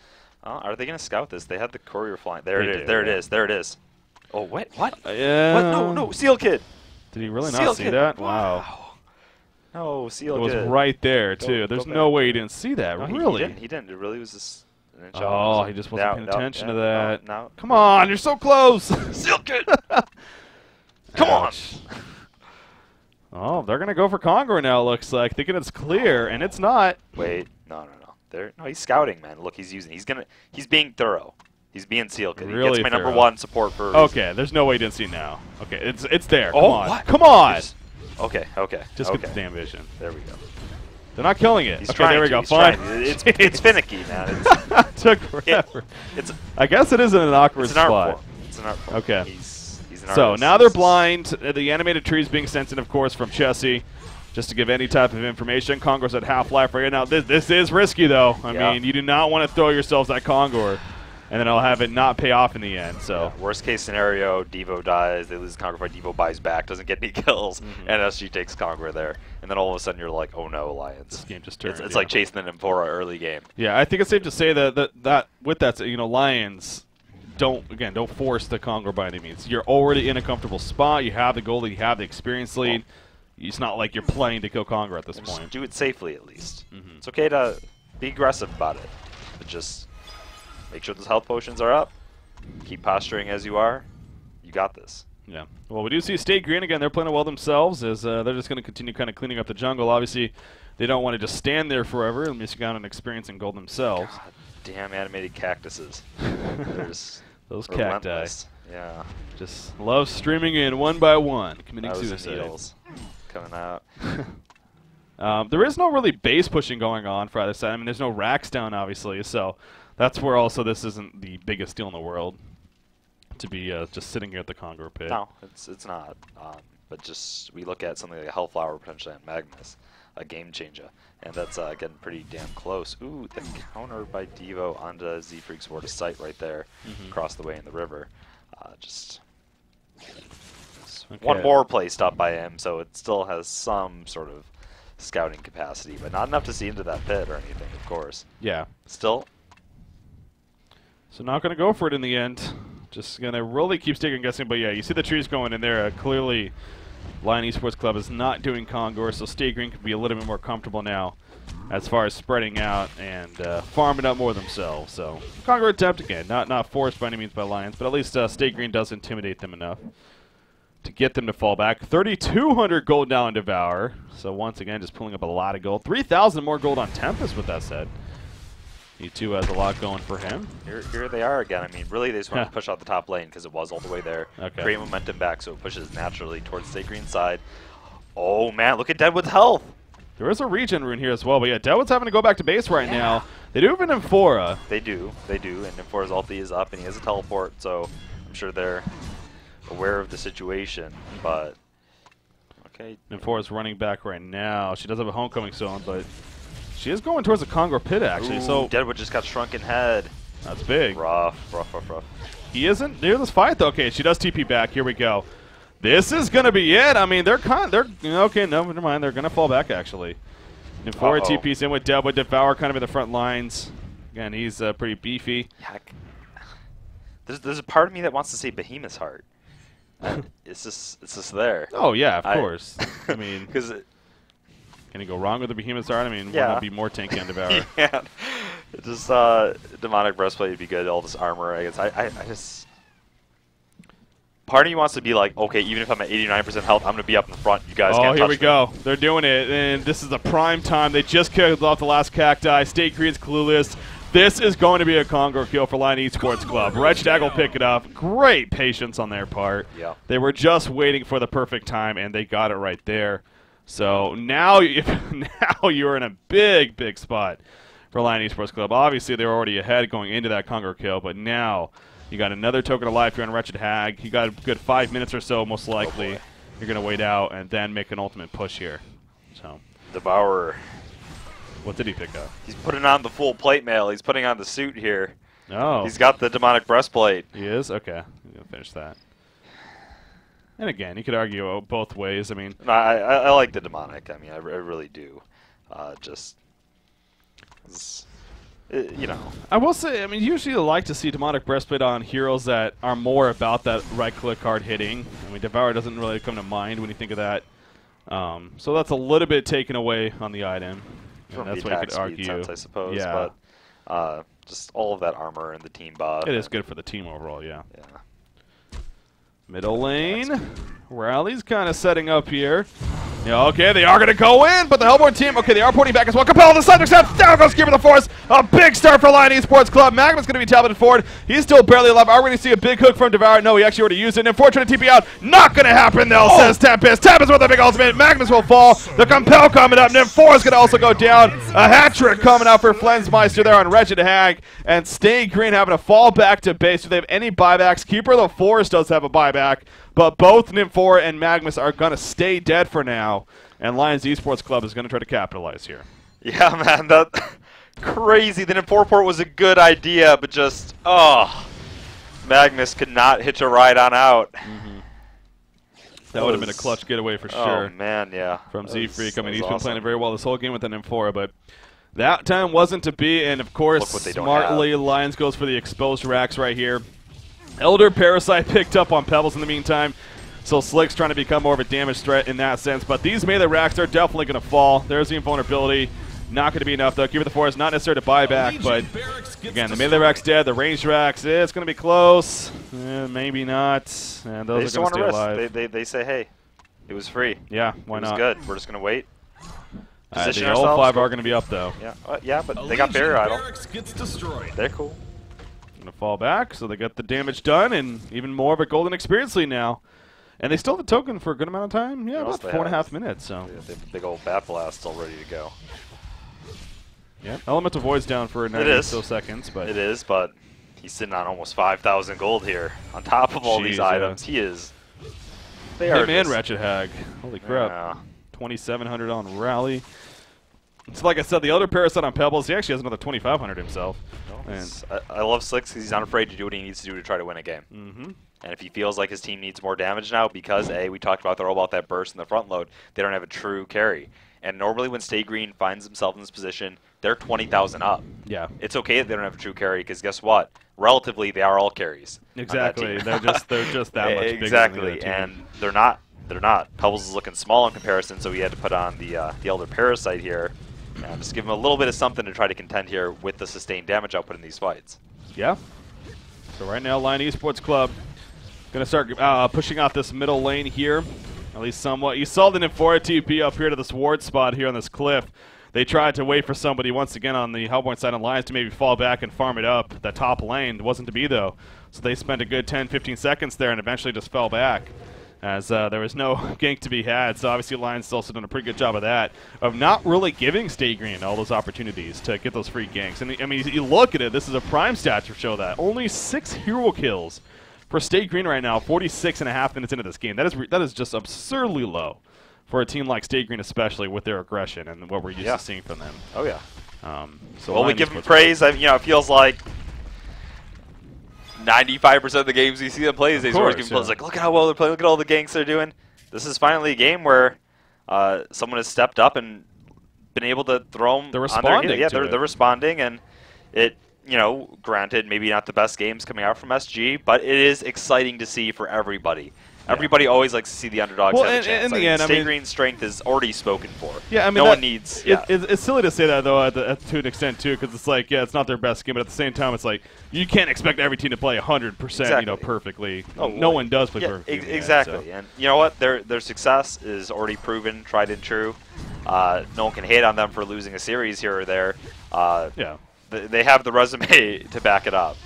Are they going to scout this? They had the courier flying. There it is. do, There yeah. it is. There it is. Oh, wait. What? Yeah. What? No, no. Seal Kid. Did he really Seal not see Kid. that? Wow. No, Seal It was Kid. right there, too. There's go no back. way he didn't see that. No, Really? He didn't. It really was just an inch Oh, off. he just wasn't paying attention to no, that. No. Come on, you're so close. Seal Kid. Come on. Ouch. Oh, they're going to go for Kongor now, it looks like. Thinking it's clear, and it's not. Wait. No. No, he's scouting, man. Look, he's being thorough. He's being Seal Kid. He Really gets my number thorough. one support for a reason. Okay, there's no way he didn't see now. Okay, it's there. Come Oh, on. what? Come on. Okay. Just okay. get the damn vision. There we go. They're not killing it. He's Okay, trying there we to, go. he's Fine. trying to. It's finicky, man. It's, Took forever. it's I guess it is in an awkward it's an art spot. form. It's an art form. Okay. He's an So artist. now they're blind. The animated trees being sent in, of course, from Chessie, just to give any type of information. Kongor's at half-life right now. This is risky, though. I Yeah. mean, you do not want to throw yourselves at Kongor, and then I'll have it not pay off in the end. So Worst case scenario, Devo dies. They lose Conquer fight. Devo buys back, doesn't get any kills, and SG takes Conquer there. And then all of a sudden you're like, oh no, Alliance. this game just turned. It's yeah. like chasing the Nymphora early game. Yeah, I think it's safe to say that with that, Lions don't force the Kongor by any means. You're already in a comfortable spot. You have the goalie, you have the experience lead. It's not like you're playing to kill Kongor at this Just point. do it safely at least. It's okay to be aggressive about it, but just make sure those health potions are up. Keep posturing as you are. You got this. Yeah. Well, we do see Stay Green again. They're playing well themselves as they're just going to continue kind of cleaning up the jungle. Obviously, they don't want to just stand there forever and missing out on experience and gold themselves. God damn animated cactuses. There's Those cacti relentless. Yeah. just love streaming in one by one, committing Those suicide. needles coming out. There is no really base pushing going on for either side. I mean, there's no racks down, obviously, so that's where also this isn't the biggest deal in the world to be just sitting here at the Kongor pit. No, it's not. But just we look at something like a Hellflower potentially on Magnus, a game changer, and that's getting pretty damn close. Ooh, the counter by Devo onto Z-Freak's Ward of Sight right there, across the way in the river. Just Okay. one more play stop by him, so it still has some sort of scouting capacity, but not enough to see into that pit or anything, of course. Yeah. Still, So not going to go for it in the end. Just going to really keep sticking guessing. But yeah, you see the trees going in there. Clearly, Lion Esports Club is not doing Kongor, so Stay Green could be a little bit more comfortable now as far as spreading out and farming up more themselves. So Kongor attempt again. Not forced by any means by Lions, but at least Stay Green does intimidate them enough to get them to fall back. 3,200 gold now in Devour. So once again, just pulling up a lot of gold. 3,000 more gold on Tempest with that said. E2 has a lot going for him. here they are again. I mean, really, they just want to push out the top lane because it was all the way there. Okay. Create momentum back so it pushes naturally towards Stay Green's side. Oh, man, look at Deadwood's health. There is a regen rune here as well, but yeah, Deadwood's having to go back to base right now. They do have an Nymphora. They do, and Nymphora's ulti is up, and he has a teleport, so I'm sure they're aware of the situation, but okay. Nymphora's running back right now. She does have a homecoming zone, but she is going towards the Kongor pit, actually, Ooh, so Deadwood just got shrunken head. that's big. Rough. He isn't near this fight, though. Okay, she does TP back. Here we go. This is going to be it. I mean, okay, no, never mind. They're going to fall back, actually. Nymphora TP's in with Deadwood. Devour kind of in the front lines. Again, he's pretty beefy. Yeah, there's a part of me that wants to say Behemoth's Heart. It's just there. Oh, yeah, of course. I mean, because can you go wrong with the Behemoth's Heart? I mean, Yeah. why not be more tanky on Devour? yeah, it just demonic breastplate would be good. All this armor, I guess. I just part of me wants to be like, okay, even if I'm at 89% health, I'm gonna be up in the front. You guys can't here touch we me. go. They're doing it, and this is the prime time. They just killed off the last cacti. Stay Green's clueless. This is going to be a Kongor kill for Lion Esports Club. Regstag will pick it up. Great patience on their part. Yeah. They were just waiting for the perfect time, and they got it right there. So now, now you're in a big spot for Lion Esports Club. Obviously, they were already ahead going into that Conquer kill, but now you got another token of life here on Wretched Hag. You got a good 5 minutes or so, most likely. You're going to wait out and then make an ultimate push here. So Devourer. what did he pick up? He's putting on the full plate mail. He's putting on the suit here. Oh. He's got the demonic breastplate. He is? Okay. I'm going to finish that. And again, you could argue both ways. I mean, No, I like the demonic. I mean, I really do. You know. I will say, I mean, usually I like to see demonic breastplate on heroes that are more about that right-click card hitting. I mean, Devour doesn't really come to mind when you think of that. So that's a little bit taken away on the item. And that's what you could argue. Sense, I suppose. Yeah. But just all of that armor and the team buff. It is good for the team overall, yeah. Yeah. Middle lane. Rally's kind of setting up here. Yeah, okay, they are going to go in, but the Hellborn team, okay, they are pointing back as well. Capel, the side step, down goes Skipper the Force. A big start for Lion Esports Club. Magnum's going to be tableted forward. He's still barely alive. Are we going to see a big hook from Devour? No, he actually already used it. And unfortunate TP out. Not going to happen, though, says Tempest. Tempest with a big ultimate. Magnus will fall. The Compel coming up. Nymph4 is going to also go down. A hat trick coming out for Flensmeister there on Wretched Hag. And Stay Green having to fall back to base. Do they have any buybacks? Keeper of the Forest does have a buyback. But both Nymph4 and Magnus are going to stay dead for now. And Lions Esports Club is going to try to capitalize here. Yeah, man, that crazy. The Nymph4 port was a good idea, but just Magnus could not hitch a ride on out. That would have been a clutch getaway for sure. Oh man, yeah. From Z-Freak. I mean, he's awesome. been playing very well this whole game with the Nymph4, but that time wasn't to be. And of course, smartly, Lions goes for the exposed racks right here. Elder Parasite picked up on Pebbles in the meantime. So Slick's trying to become more of a damage threat in that sense. But these melee racks are definitely going to fall. There's the invulnerability. Not going to be enough, though. Keeper of the Forest, not necessary to buy back. But again, the melee rack's dead. The ranged racks, it's going to be close. Maybe not. And those are going to stay alive. They say, hey, it was free. Yeah, why not? It was good. We're just going to wait. The all 5 are going to be up, though. Yeah, yeah, but they got Barrier Idol. Gets destroyed. They're cool. Going to fall back, so they get the damage done, and even more of a golden experience lead now. And they still have the token for a good amount of time. Yeah, about 4.5 minutes. So they have the big old Bat Blast all ready to go. Yeah, Elemental Void's down for 90 still seconds, but it is. But he's sitting on almost 5,000 gold here on top of all these items. He is. They are. Man, Wretched Hag. Holy crap! Yeah. 2,700 on Rally. So like I said, the Elder Parasite on Pebbles. He actually has another 2,500 himself. I love Slicks because he's not afraid to do what he needs to do to try to win a game. And if he feels like his team needs more damage now because, we talked about, they're all about that burst in the front load, they don't have a true carry. And normally when Stay Green finds himself in this position, they're 20,000 up. Yeah. It's okay that they don't have a true carry because guess what? Relatively, they are all carries. Exactly. They're just that much bigger. Exactly. And they're not. Pebbles is looking small in comparison, so he had to put on the Elder Parasite here. And just give him a little bit of something to try to contend here with the sustained damage output in these fights. Yeah. So right now, Lion Esports Club going to start pushing out this middle lane here, at least somewhat. You saw the Nymph4 TP up here to this ward spot here on this cliff. They tried to wait for somebody once again on the Hellborn side of Lions to maybe fall back and farm it up. The top lane it wasn't to be, though. So they spent a good 10-15 seconds there and eventually just fell back, as there was no gank to be had. So obviously Lions also done a pretty good job of that, of not really giving Stay Green all those opportunities to get those free ganks. And I mean, you look at it, this is a prime stat to show that. Only 6 hero kills for Stay Green right now, 46.5 minutes into this game. That is just absurdly low for a team like Stay Green, especially with their aggression and what we're used to seeing from them. Oh yeah. So we give them praise. It feels like 95% of the games we see them play these days, we're giving like, look at how well they're playing, look at all the ganks they're doing. This is finally a game where someone has stepped up and been able to throw them. They're responding. They're responding, and it. Granted, maybe not the best games coming out from SG, but it is exciting to see for everybody. Yeah. Everybody always likes to see the underdogs have a chance. In the end, Stay Green's strength is already spoken for. Yeah, I mean, no one needs. Yeah. It's silly to say that though, to an extent too, because it's like, it's not their best game, but at the same time, it's like you can't expect every team to play 100%, perfectly. No one does play perfectly. Exactly, and you know what? Their success is already proven, tried and true. No one can hate on them for losing a series here or there. They have the resume to back it up.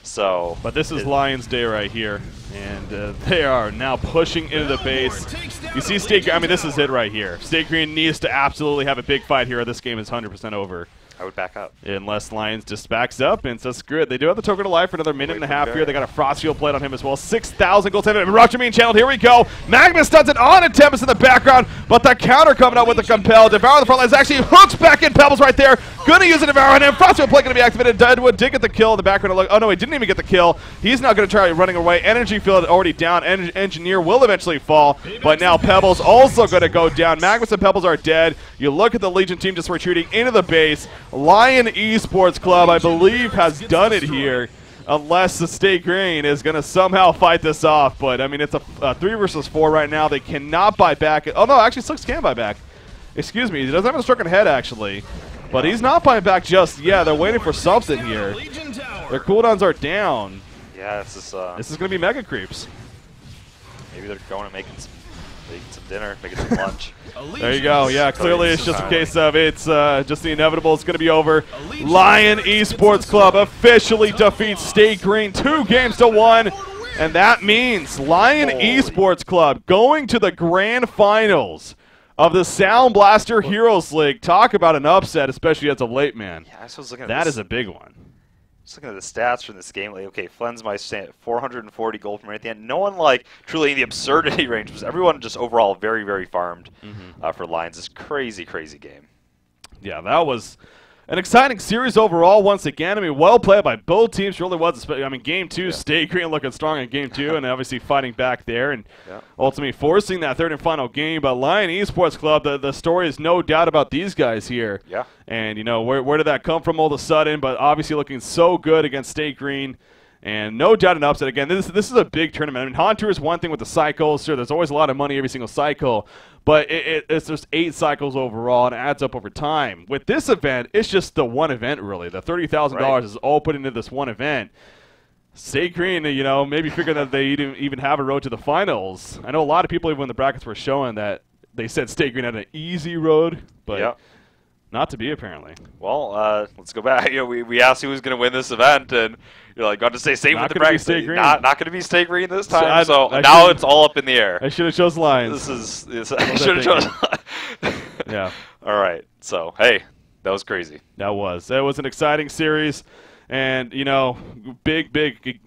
So, But this is Lions Day right here, and they are now pushing into the base. You see State Green, I mean, this is it right here. State Green needs to absolutely have a big fight here, or this game is 100% over. I would back up. Unless Lions just backs up and says, screw it. They do have the token of life for another minute and a half here. They got a Frost Shield plate on him as well. 6,000 gold save. Rupture being channeled. Here we go. Magnus does it on, and Tempest in the background, but the counter coming out with the Compel. Devour the front lines actually hooks back in. Pebbles right there. Gonna use a Devour on him. Frost Shield plate gonna be activated. Deadwood did get the kill in the background. Oh no, he didn't even get the kill. He's now gonna try running away. Energy field already down. Engineer will eventually fall, but now Pebbles also gonna go down. Magnus and Pebbles are dead. You look at the Legion team just retreating into the base. Lion Esports Club, I believe, has done it here, unless the State Green is going to somehow fight this off. But, I mean, it's a 3 versus 4 right now. They cannot buy back. Oh, no, actually, Slicks can buy back. Excuse me. He doesn't have a struck in head, actually. But he's not buying back just yet. They're waiting for something here. Their cooldowns are down. Yeah, this is going to be mega creeps. Maybe they're going and making some dinner, making some lunch. There you go. Yeah, clearly it's just a case of it's just the inevitable. It's going to be over. Lion Esports Club officially defeats State Green 2-1. And that means Lion Esports Club going to the grand finals of the Sound Blaster Heroes League. Talk about an upset, especially as of late, man. Yeah, I was looking at that is a big one. Just looking at the stats from this game, like, okay, Flensmy 440 gold from right at the end. No one, like, truly in the absurdity range. Was everyone just overall very, very farmed for Lions. This crazy, crazy game. Yeah, that was an exciting series overall once again. I mean, well played by both teams. Really was. I mean, Game 2, State Green looking strong in Game 2 and obviously fighting back there and ultimately forcing that third and final game. But Lion Esports Club, the story is no doubt about these guys here. Yeah. And, you know, where did that come from all of a sudden? But obviously looking so good against State Green. And no doubt an upset. Again, this is a big tournament. I mean, Haunter is one thing with the cycles. Sure, there's always a lot of money every single cycle. But it's just 8 cycles overall, and it adds up over time. With this event, it's just the one event, really. The $30,000 is all put into this one event. State Green, you know, maybe figuring that they even have a road to the finals. I know a lot of people, even when the brackets were showing, that they said State Green had an easy road, but not to be, apparently. Well, let's go back. You know, we asked who was going to win this event, and you're like, got to stay safe with the brackets. Not going to be State Green this time. So now it's all up in the air. I should have chose Lions. I should have chose. Yeah. All right. So hey, that was crazy. That was an exciting series. And, you know, big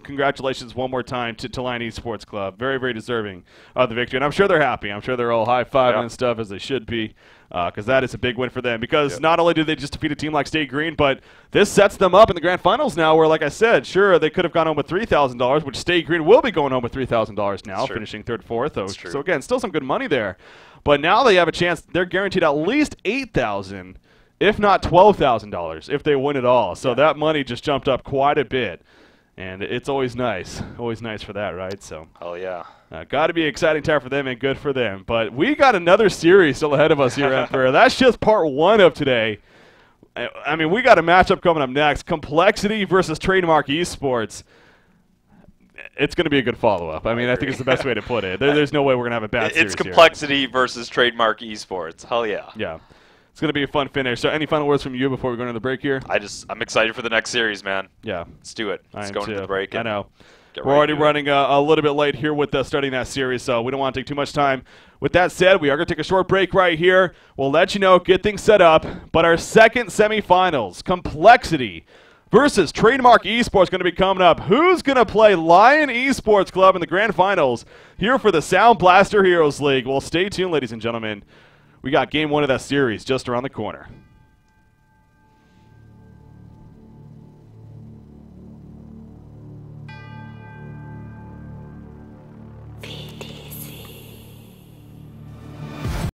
congratulations one more time to Lion Esports Club. Very, very deserving of the victory. And I'm sure they're happy. I'm sure they're all high-fiving and stuff, as they should be, because that is a big win for them. Because not only did they just defeat a team like State Green, but this sets them up in the grand finals now where, like I said, sure, they could have gone home with $3,000, which State Green will be going home with $3,000 now, finishing 3rd, 4th. So, again, still some good money there. But now they have a chance. They're guaranteed at least $8,000. If not $12,000 if they win it all. So that money just jumped up quite a bit. And it's always nice. Always nice for that, right? So. Oh, yeah. Got to be an exciting time for them and good for them. But we got another series still ahead of us here, Emperor. That's just part 1 of today. I mean, we got a matchup coming up next. Complexity versus Trademark Esports. It's going to be a good follow-up. I mean, I think it's the best way to put it. There's no way we're going to have a bad series It's Complexity versus Trademark Esports. Hell yeah. Yeah. It's going to be a fun finish. So any final words from you before we go into the break here? I'm excited for the next series, man. Yeah. Let's do it. Let's go into the break. I know. We're already running a little bit late here with starting that series, so we don't want to take too much time. With that said, we are going to take a short break right here. We'll let you know, get things set up. But our second semifinals, Complexity versus Trademark Esports, going to be coming up. Who's going to play Lion Esports Club in the grand finals here for the Sound Blaster Heroes League? Well, stay tuned, ladies and gentlemen. We got game 1 of that series just around the corner.